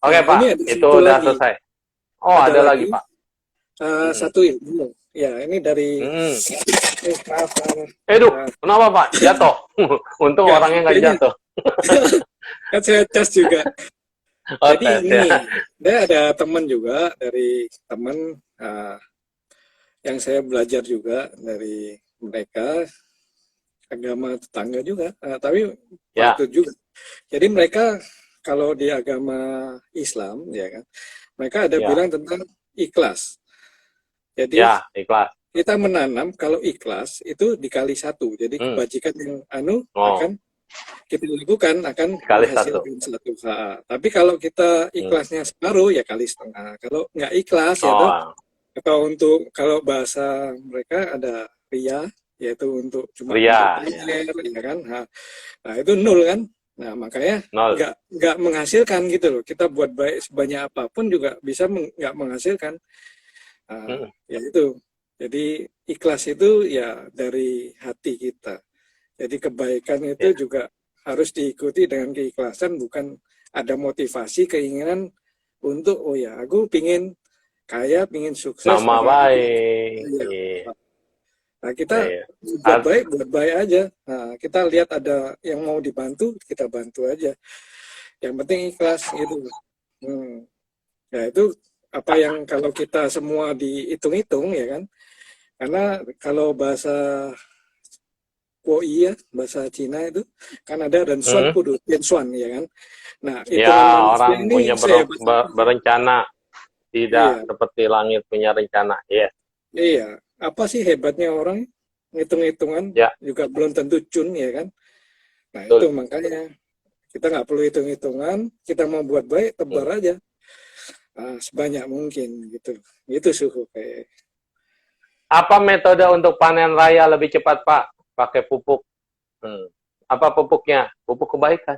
Oke, Nah, Pak. ini ada Itu satu udah lagi. selesai. Oh, ada lagi, Pak. Satu ilmu. Ya, ini dari maaf, Kenapa, Pak? Jatuh. Untung ya, orangnya nggak kayaknya. jatuh. Kan saya cas juga. Oh, Jadi tes, ini, ya. saya ada teman juga dari teman yang saya belajar juga dari mereka. agama tetangga juga, tapi Ya, patut juga. Jadi mereka kalau di agama Islam ya kan, mereka ada ya, bilang tentang ikhlas. Jadi ya, ikhlas. kita menanam kalau ikhlas itu dikali satu. Jadi Hmm. kebajikan yang Oh, akan kita lakukan akan kali satu. menghasilkan satu. Tapi kalau kita Hmm. ikhlasnya separuh ya kali setengah. Kalau nggak ikhlas ya toh, Oh, atau untuk kalau bahasa mereka ada ria, yaitu cuma untuk ria, ya. pamer ya kan. Nah, itu nol kan. Nah, makanya Nol. nggak menghasilkan gitu loh. Kita buat baik sebanyak apapun juga bisa nggak menghasilkan. Hmm. Ya itu. Jadi ikhlas itu ya dari hati kita. Jadi kebaikan Ya. itu juga harus diikuti dengan keikhlasan, bukan ada motivasi, keinginan untuk, oh ya, aku pingin kaya, pingin sukses, Nama maka aku, baik. ya. Iya. Nah, Iya, kita iya. Art- buat baik aja. Nah, kita lihat ada yang mau dibantu, kita bantu aja. Yang penting ikhlas gitu. Hmm. Ya itu apa yang kalau kita semua dihitung-hitung ya kan. Karena kalau bahasa Kuo ya, bahasa Cina itu kan ada dan Suan Hmm. Kudu, dan Suan ya kan. Nah, Ya, hitungan manusia orang ini punya sehebat apa? berencana, tidak Iya, seperti langit punya rencana. Iya. iya. Apa sih hebatnya orang ngitung-hitungan Ya, juga belum tentu cun ya kan. Nah, itu betul. makanya kita nggak perlu hitung-hitungan, kita mau buat baik, tebar Hmm. aja sebanyak mungkin gitu. Itu suhu kayak. Apa metode untuk panen raya lebih cepat, Pak? Pakai pupuk. Hmm. Apa pupuknya? Pupuk kebaikan.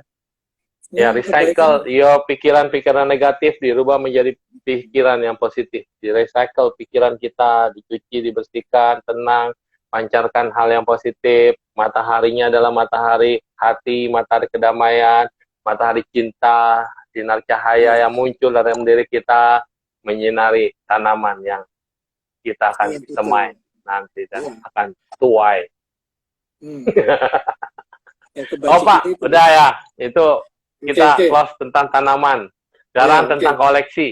Ya, Ya, kebaikan. recycle. Yo, pikiran-pikiran negatif dirubah menjadi pikiran yang positif. Di recycle pikiran kita, dicuci, dibersihkan, tenang, pancarkan hal yang positif. Mataharinya adalah matahari hati, matahari kedamaian, matahari cinta, sinar cahaya yang Ya, muncul dalam diri kita, menyinari tanaman yang kita akan ya semai betul. nanti dan Ya. akan tuai. Hmm. Ya Oh kebajikan Pak, itu. udah ya. Itu Oke, kita oke. close tentang tanaman. Ya, Sekarang oke. tentang koleksi.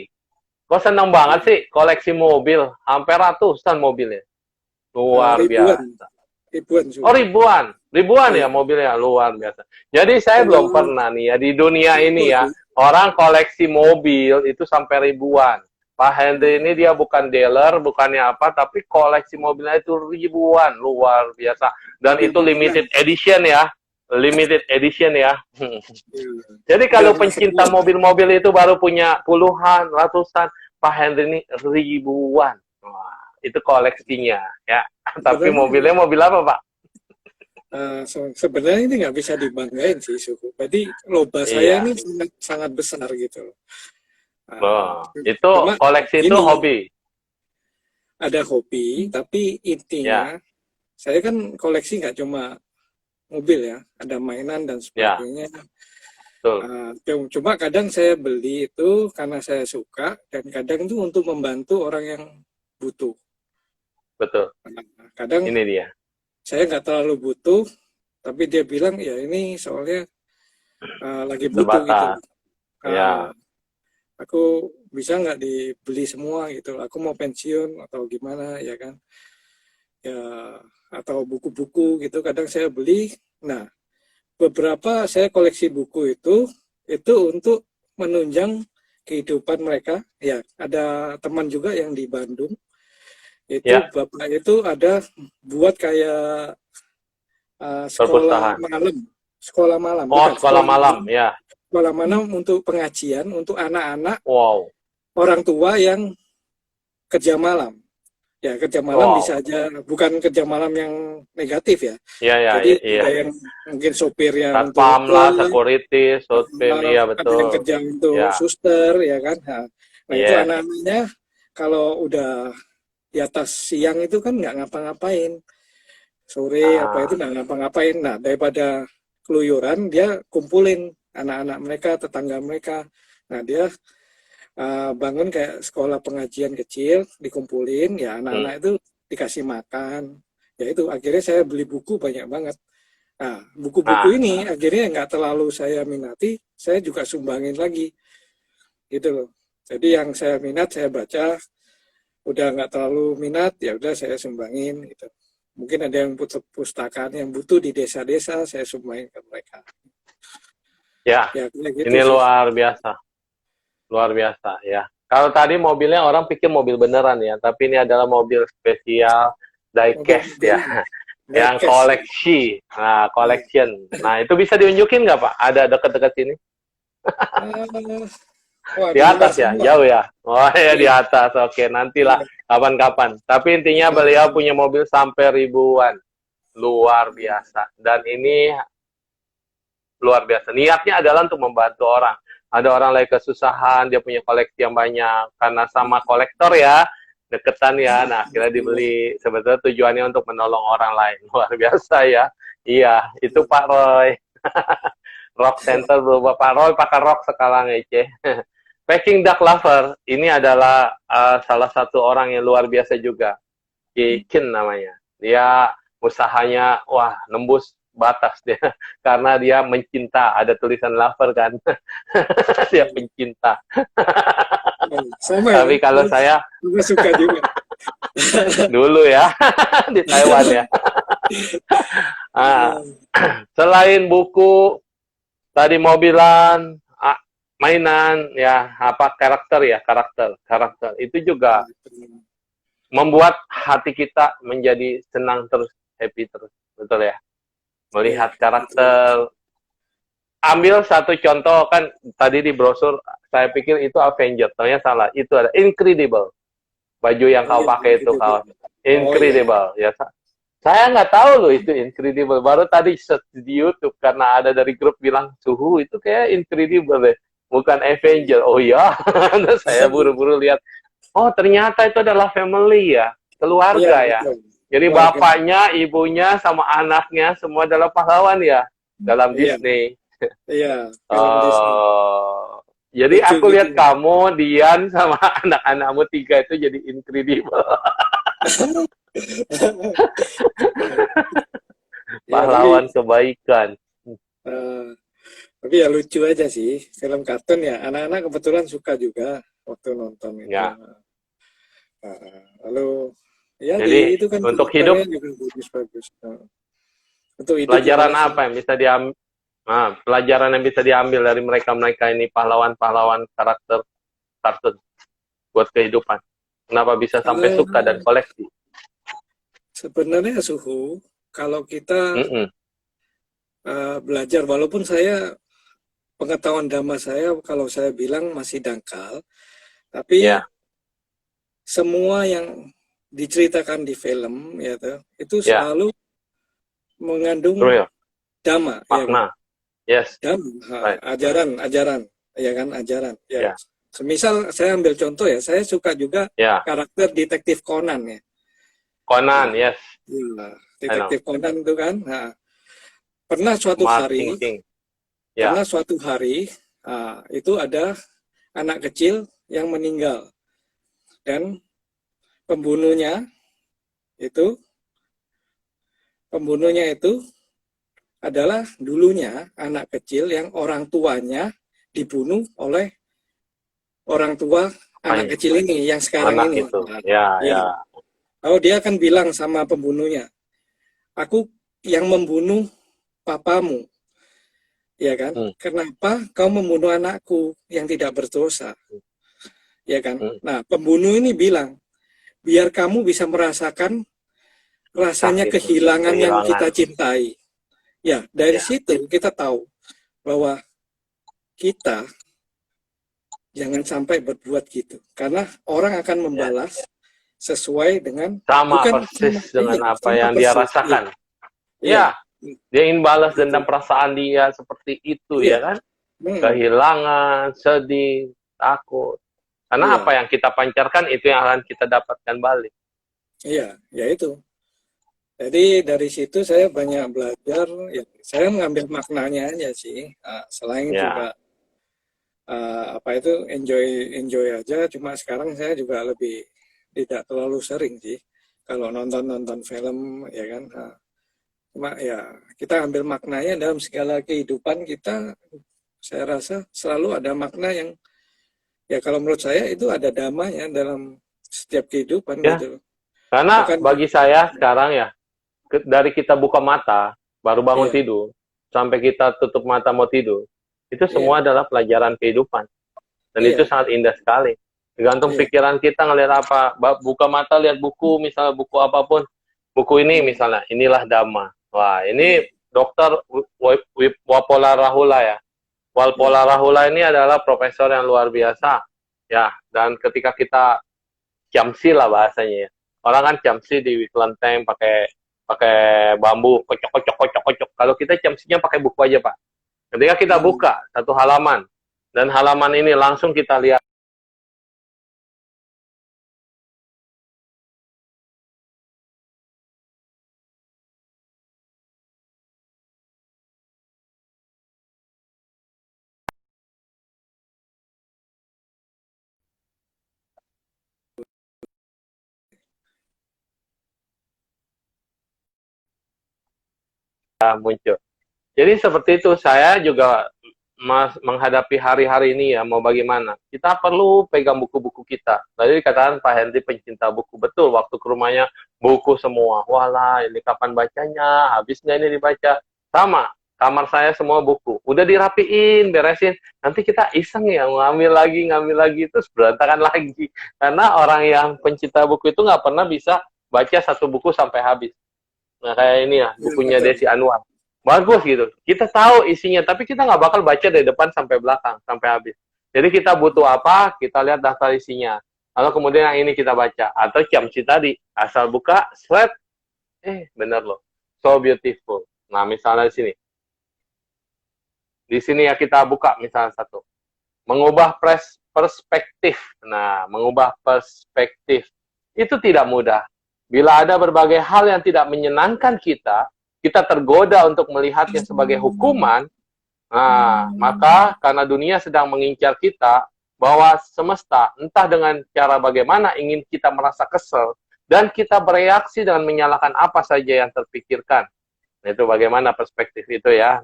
Kok seneng banget sih koleksi mobil? Hampir ratusan mobilnya. Luar Ribuan, biasa. ribuan Oh suhu. ribuan. Ribuan ya Iya. mobilnya. Luar biasa. Jadi saya belum Kalau pernah nih ya di dunia contoh ini ya. sih, Orang koleksi mobil itu sampai ribuan. Pak Henry ini dia bukan dealer, bukannya apa, tapi koleksi mobilnya itu ribuan. Luar biasa. Dan itu mobil-mobilan. limited edition ya. Limited edition ya. Ya. Jadi Udah kalau pencinta masalah. mobil-mobil itu baru punya puluhan, ratusan, Pak Henry ini ribuan. Wah, itu koleksinya ya. Tapi Sebenarnya, mobilnya mobil apa, Pak? sebenarnya ini nggak bisa dibanggain sih suhu. Jadi loba saya Iya. ini sangat, sangat besar gitu loh. Loh, Uh, itu Cuma koleksi itu gini, hobi. ada hobi, tapi Ya, intinya saya kan koleksi nggak cuma mobil ya, ada mainan dan ya, sebagainya. betul, Cuma kadang saya beli itu karena saya suka dan kadang itu untuk membantu orang yang butuh. betul. Kadang Ini dia. saya nggak terlalu butuh, tapi dia bilang ya ini soalnya lagi butuh gitu. Terbatas. Uh, Ya, aku bisa nggak dibeli semua gitu. Aku mau pensiun atau gimana ya kan? Ya atau buku-buku gitu. Kadang saya beli. Nah, beberapa saya koleksi buku itu untuk menunjang kehidupan mereka. Ya, ada teman juga yang di Bandung. Itu ya, bapak itu ada buat kayak sekolah perpustakaan. malam, sekolah malam, Oh, bukan sekolah malam. Ya, sekolah malam untuk pengajian untuk anak-anak wow, orang tua yang kerja malam. Ya, kerja malam wow. bisa aja bukan kerja malam yang negatif ya. Iya, ya, Jadi iya. ada yang mungkin sopirnya untuk Satpam lah, security, sotpem, iya ada yang betul. kerja untuk Ya, suster ya kan. Nah itu yes. anak-anaknya kalau udah di atas siang itu kan nggak ngapa-ngapain, sore apa itu Ah, nggak ngapa-ngapain. Nah daripada keluyuran dia kumpulin anak-anak mereka, tetangga mereka. Nah dia bangun kayak sekolah pengajian kecil, dikumpulin ya hmm. anak-anak itu dikasih makan. Ya itu akhirnya saya beli buku banyak banget. Nah, buku-buku Nah, ini akhirnya nggak terlalu saya minati, saya juga sumbangin lagi, gitu loh. Jadi yang saya minat saya baca, udah nggak terlalu minat, ya udah saya sumbangin, gitu. mungkin ada yang pustakaan yang butuh di desa-desa, saya sumbangin ke mereka. Ya, Ya, kayak gitu ini sih. luar biasa ya. Kalau tadi mobilnya orang pikir mobil beneran ya, tapi ini adalah mobil spesial Mobil diecast ya, modeling, yang diecast. koleksi, nah Ya. collection. Nah itu bisa diunjukin nggak Pak? Ada dekat-dekat sini? Ah, wah, Di di luar atas ya, semua. jauh ya. Oh ya di Iya, atas. Oke, nantilah iya. kapan-kapan. Tapi intinya beliau punya mobil sampai ribuan, luar biasa. Dan ini luar biasa. Niatnya adalah untuk membantu orang. Ada orang lagi kesusahan, dia punya koleksi yang banyak. Karena sama kolektor ya, deketan ya. Nah, akhirnya dibeli. Sebetulnya tujuannya untuk menolong orang lain. Luar biasa ya. Iya, itu Pak Roy. Rock Center berubah. Pak Roy pakai rock sekarang ya, Peking Duck Lover, ini adalah salah satu orang yang luar biasa juga. Kin namanya. Dia usahanya, wah, nembus batas dia. Karena dia mencinta. Ada tulisan lover kan. Dia pencinta. Sama ya. Tapi kalau saya, Saya suka juga. dulu ya, di Taiwan ya. Ah, selain buku, tadi mobilan, mainan, ya, apa, karakter. Itu juga membuat hati kita menjadi senang terus, happy terus. Betul ya? Iya, Melihat betul. karakter. Ambil satu contoh, kan tadi di brosur saya pikir itu Avenger, ternyata salah. Itu ada Incredible. Baju yang Oh kau iya, pakai itu, Incredible. kawan. Oh iya. Incredible. Ya, saya nggak tahu loh itu Incredible. Baru tadi search di YouTube karena ada dari grup bilang suhu itu kayak Incredible deh, bukan Avenger. Oh iya, saya buru-buru lihat. Oh ternyata itu adalah family ya, Iya, keluarga ya. betul. Jadi Keluarga. bapaknya, ibunya, sama anaknya semua adalah pahlawan ya dalam Iya, Disney. iya, film Disney. Jadi Lucu aku gitu. lihat kamu, Dian, sama anak-anakmu tiga itu jadi Incredible. Ya, tapi Pahlawan kebaikan. eh, tapi ya lucu aja sih film kartun ya. Anak-anak kebetulan suka juga waktu nonton itu. Ya. Lalu ya Jadi itu kan untuk karakternya hidup, juga bagus-bagus. Untuk hidup pelajaran gimana sih? apa yang bisa diambil? Nah, pelajaran yang bisa diambil dari mereka-mereka ini pahlawan-pahlawan karakter kartun buat kehidupan. Kenapa bisa sampai suka dan Eh, koleksi? Sebenarnya suhu kalau kita Mm-mm. belajar, walaupun saya pengetahuan dhamma saya kalau saya bilang masih dangkal, tapi Ya, semua yang diceritakan di film ya itu ya, selalu mengandung real, dhamma ya kan, makna. Yes, dhamma, right. ajaran ya kan, ajaran ya. Ya, Semisal saya ambil contoh ya, saya suka juga ya. karakter detektif Conan ya. Conan, Ya, yes, ya, I know. detektif Conan itu kan. Nah, pernah suatu Smart hari, thinking. Ya, pernah suatu hari itu ada anak kecil yang meninggal dan pembunuhnya itu pembunuhnya itu adalah dulunya anak kecil yang orang tuanya dibunuh oleh orang tua anak apanya? kecil ini yang sekarang Anak ini. itu. Nah, Ya, ya. ya. Lalu dia akan bilang sama pembunuhnya, aku yang membunuh papamu, ya kan? Hmm. Kenapa kau membunuh anakku yang tidak berdosa, ya kan? Hmm. Nah, pembunuh ini bilang, biar kamu bisa merasakan rasanya Sakit, kehilangan yang kita kehilangan. cintai. Ya, dari Ya, situ kita tahu bahwa kita jangan sampai berbuat gitu. Karena orang akan ya. membalas sesuai dengan, Sama bukan persis dengan iya, apa sama yang dia persis. Iya, rasakan. iya, Ya, dia ingin balas gitu. dendam perasaan dia seperti itu Iya, ya kan? hmm, Kehilangan, sedih, takut. Karena apa iya, yang kita pancarkan itu yang akan kita dapatkan balik. iya, ya itu. Jadi dari situ saya banyak belajar, ya, saya mengambil maknanya aja sih. Selain Ya, juga apa itu enjoy enjoy aja. Cuma sekarang saya juga lebih tidak terlalu sering sih kalau nonton film ya kan. Cuma ya kita ambil maknanya dalam segala kehidupan kita. Saya rasa selalu ada makna yang ya kalau menurut saya itu ada damanya dalam setiap kehidupan ya. gitu. Karena Bukan bagi saya sekarang ya, dari kita buka mata, baru bangun Iya, tidur, sampai kita tutup mata mau tidur, itu semua iya, adalah pelajaran kehidupan. Dan itu iya, sangat indah sekali. Tergantung iya. pikiran kita ngelihat apa. Buka mata lihat buku, misalnya buku apapun. Buku ini Hmm, misalnya, inilah Dhamma. Wah, ini iya, dokter Wapola Rahula ya. iya, Walpola Rahula ini adalah profesor yang luar biasa. Ya, dan ketika kita camsi lah bahasanya ya. Orang kan camsi di kelenteng pakai pakai bambu, kocok kocok kocok kocok. Kalau kita camsinya pakai buku aja, Pak. Ketika kita hmm, buka satu halaman, dan halaman ini langsung kita lihat muncul. Jadi seperti itu, saya juga menghadapi hari-hari ini ya, mau bagaimana. Kita perlu pegang buku-buku kita. Tadi dikatakan Pak Henry pencinta buku. Betul, waktu ke rumahnya, buku semua. Walah, ini kapan bacanya? Habis nggak ini dibaca? Sama, kamar saya semua buku. Udah dirapiin, beresin. Nanti kita iseng ya, ngambil lagi, terus berantakan lagi. Karena orang yang pencinta buku itu nggak pernah bisa baca satu buku sampai habis. Nah, kayak ini ya, iya, bukunya betul. Desi Anwar. Bagus gitu. Kita tahu isinya, tapi kita nggak bakal baca dari depan sampai belakang, sampai habis. Jadi kita butuh apa, kita lihat daftar isinya. Lalu kemudian yang ini kita baca. Atau Camci tadi, asal buka, sweat, bener loh. So beautiful. Nah, misalnya di sini. Di sini ya kita buka misalnya satu. Mengubah perspektif. Nah, mengubah perspektif. Itu tidak mudah. Bila ada berbagai hal yang tidak menyenangkan kita tergoda untuk melihatnya sebagai hukuman, nah, maka karena dunia sedang mengincar kita, bahwa semesta, entah dengan cara bagaimana ingin kita merasa kesel, dan kita bereaksi dengan menyalahkan apa saja yang terpikirkan. Nah, itu bagaimana perspektif itu ya,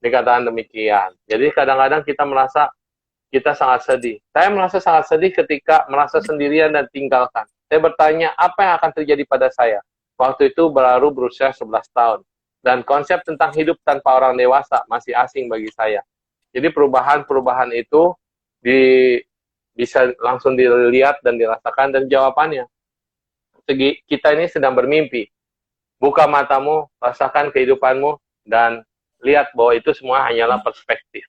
dikatakan demikian. Jadi kadang-kadang kita merasa kita sangat sedih. Saya merasa sangat sedih ketika merasa sendirian dan tinggalkan. Saya bertanya, apa yang akan terjadi pada saya? Waktu itu baru berusia 11 tahun. Dan konsep tentang hidup tanpa orang dewasa masih asing bagi saya. Jadi perubahan-perubahan itu di, bisa langsung dilihat dan dirasakan, dan jawabannya. Kita ini sedang bermimpi. Buka matamu, rasakan kehidupanmu, dan lihat bahwa itu semua hanyalah perspektif.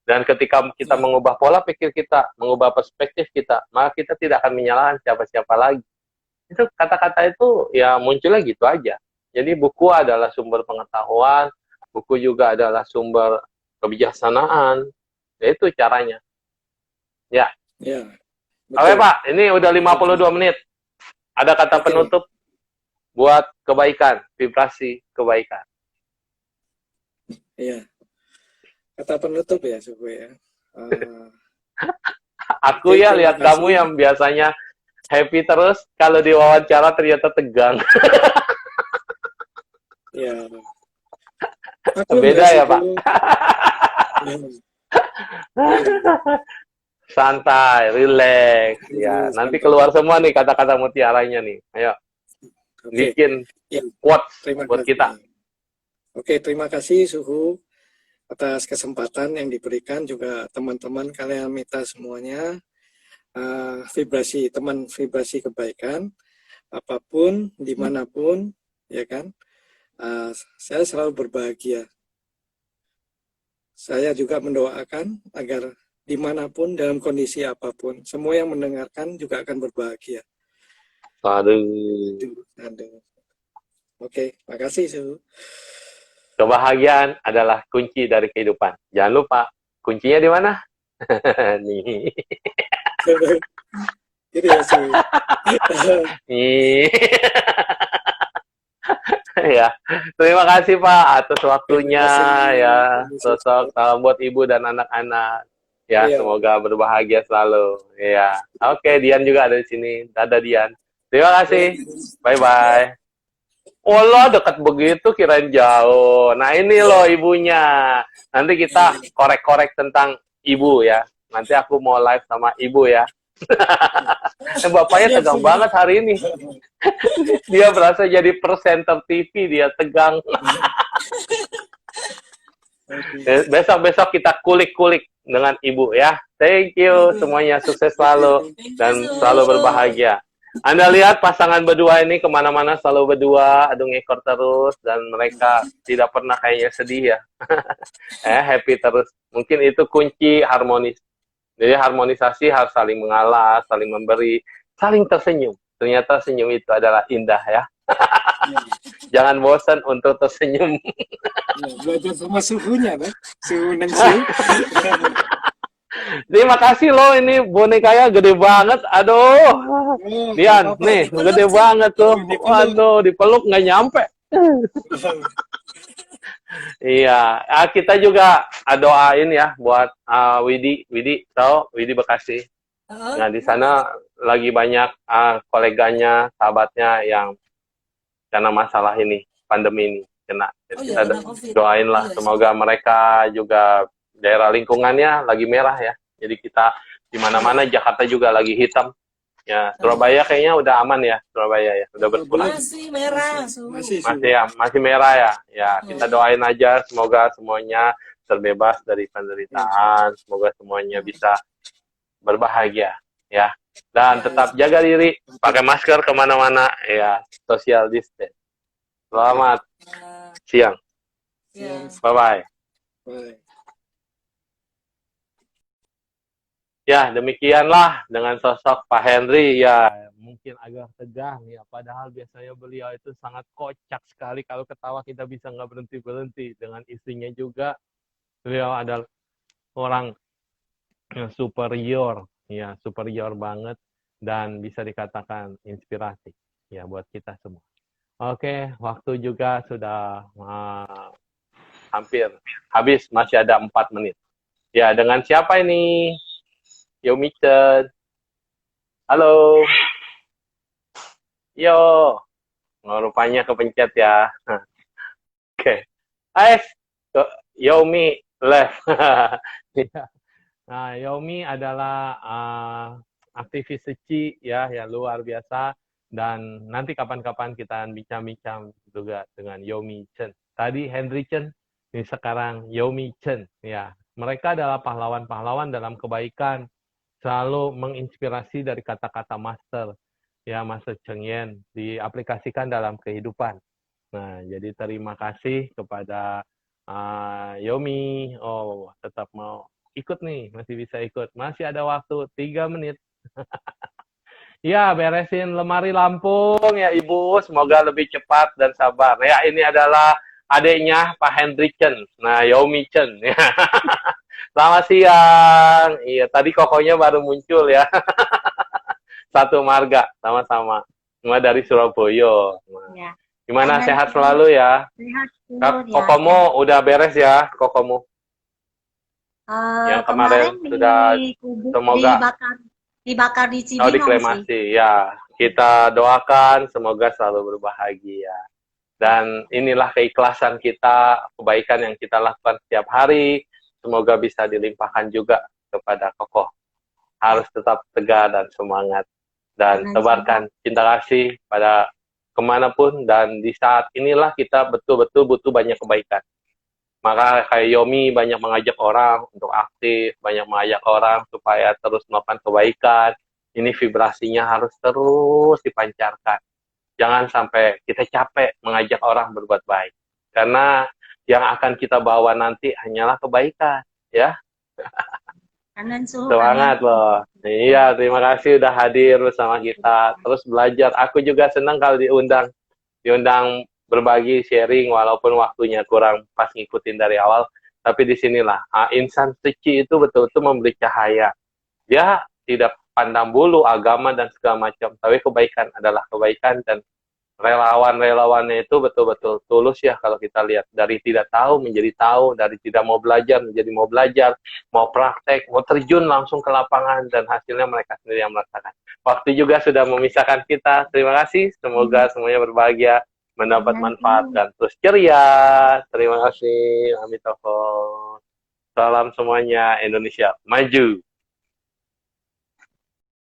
Dan ketika kita Iya, mengubah pola pikir kita, mengubah perspektif kita, maka kita tidak akan menyalahkan siapa-siapa lagi. Itu kata-kata itu ya munculnya gitu aja. Jadi buku adalah sumber pengetahuan, buku juga adalah sumber kebijaksanaan. Ya itu caranya. Ya. iya, Oke betul. Pak, ini udah Setuju. 52 menit. Ada kata Oke, penutup buat kebaikan, vibrasi kebaikan. iya. Kata penutup ya, Suku ya. Eh, Aku oke, ya terima lihat kamu kasih. yang biasanya happy terus, kalau diwawancara ternyata tegang. Ya, maklum ya, Beda ya Suku. Pak. Ya, iya. Santai, relax, ya. Iya, Nanti santai. keluar semua nih kata-kata mutiaranya nih. Ayo, Oke, bikin ya, quotes terima buat kita. kasih. Oke, terima kasih Suhu atas kesempatan yang diberikan juga teman-teman kalian minta semuanya vibrasi teman vibrasi kebaikan apapun dimanapun ya kan saya selalu berbahagia. Saya juga mendoakan agar dimanapun dalam kondisi apapun semua yang mendengarkan juga akan berbahagia. Aduh, Aduh. Oke, makasih Suhu. kebahagiaan adalah kunci dari kehidupan. Jangan lupa, kuncinya di mana? Nih. Gitu ya Suhu. Nih. Ya, terima kasih Pak atas Terima waktunya kasih. ya. Terima Sosok kasih. salam buat ibu dan anak-anak. Ya, Iya. semoga berbahagia selalu. Ya. Oke, Dian juga ada di sini. Dadah Dian. Terima Ya. kasih. Bye bye. Oh lo dekat begitu kirain jauh. Nah ini loh Ya. ibunya. Nanti kita korek-korek tentang ibu ya. Nanti aku mau live sama ibu ya. Bapaknya tegang banget hari ini. Dia berasa jadi presenter TV, dia tegang. Besok-besok kita kulik-kulik dengan Ibu ya. Thank you semuanya, sukses selalu dan selalu berbahagia. Anda lihat pasangan berdua ini kemana-mana selalu berdua, adu ngekor terus, dan mereka tidak pernah kayaknya sedih ya. Happy terus. Mungkin itu kunci harmonis. Jadi harmonisasi harus saling mengalah, saling memberi, saling tersenyum. Ternyata senyum itu adalah indah ya. Jangan bosan untuk tersenyum. Belajar sama suhunya, kan? Suhu nengsi. Terima kasih loh, ini bonekanya gede banget. Aduh, Dian, nih gede banget tuh. Waduh, dipeluk nggak nyampe. Iya, kita juga doain ya buat Widi, tahu Widi Bekasi. Nah di sana lagi banyak koleganya, sahabatnya yang karena masalah ini, pandemi ini kena. Jadi kita doain lah, semoga mereka juga daerah lingkungannya lagi merah ya. Jadi kita di mana-mana, Jakarta juga lagi hitam. Ya, Surabaya kayaknya udah aman ya, Surabaya ya, udah berkurang. Masih merah, Masih merah ya. Ya, kita doain aja semoga semuanya terbebas dari penderitaan, semoga semuanya bisa berbahagia ya. Dan tetap jaga diri, pakai masker kemana-mana ya, social distance. Selamat siang. Bye-bye. Ya, demikianlah dengan sosok Pak Henry ya, mungkin agak tegang ya, padahal biasanya beliau itu sangat kocak sekali, kalau ketawa kita bisa nggak berhenti-berhenti. Dengan istrinya juga, beliau adalah orang yang superior, ya superior banget, dan bisa dikatakan inspirasi ya buat kita semua. Oke, waktu juga sudah hampir habis, masih ada 4 menit. Ya, dengan siapa ini? Yomi Chen. Halo. Yo. Rupanya kepencet ya. Oke. Yomi left. Nah, Yomi adalah aktivis suci ya, yang luar biasa. Dan nanti kapan-kapan kita bincang-bincang juga dengan Yomi Chen. Tadi Henry Chen, ini sekarang Yomi Chen. Ya, mereka adalah pahlawan-pahlawan dalam kebaikan. Selalu menginspirasi dari kata-kata Master, ya Master Cheng Yen, diaplikasikan dalam kehidupan. Nah, jadi terima kasih kepada Yomi. Oh, tetap mau ikut nih, masih bisa ikut. Masih ada waktu 3 menit. Ya, beresin lemari Lampung ya Ibu, semoga lebih cepat dan sabar. Ya, ini adalah adiknya Pak Henry Chen. Nah, Yomi Chen. Selamat siang. Iya, tadi kokonya baru muncul ya. Satu marga, sama-sama. Cuma dari Surabaya. Ya. Gimana, sehat selalu ya? Sehat. Kokomu udah beres ya, kokomu? Yang kemarin sudah semoga dibakar di Cibinong. Dikremasi ya. Kita doakan semoga selalu berbahagia. Dan inilah keikhlasan kita, kebaikan yang kita lakukan setiap hari. Semoga bisa dilimpahkan juga kepada kokoh. Harus tetap tegar dan semangat. Dan tebarkan cinta kasih pada kemanapun. Dan di saat inilah kita betul-betul butuh banyak kebaikan. Maka kayak Yomi banyak mengajak orang untuk aktif. Banyak mengajak orang supaya terus melakukan kebaikan. Ini vibrasinya harus terus dipancarkan. Jangan sampai kita capek mengajak orang berbuat baik. Karena yang akan kita bawa nanti hanyalah kebaikan, ya. Semangat loh. Iya, terima kasih udah hadir bersama kita. Terus belajar. Aku juga senang kalau diundang berbagi, sharing, walaupun waktunya kurang pas ngikutin dari awal. Tapi disinilah, insan suci itu betul-betul memberi cahaya. Dia tidak pandang bulu, agama, dan segala macam. Tapi kebaikan adalah kebaikan, dan relawan-relawannya itu betul-betul tulus ya kalau kita lihat. Dari tidak tahu menjadi tahu, dari tidak mau belajar menjadi mau belajar, mau praktek, mau terjun langsung ke lapangan, dan hasilnya mereka sendiri yang merasakan. Waktu juga sudah memisahkan kita. Terima kasih, semoga semuanya berbahagia, mendapat manfaat, dan terus ceria. Terima kasih, Amitofo. Salam semuanya, Indonesia maju.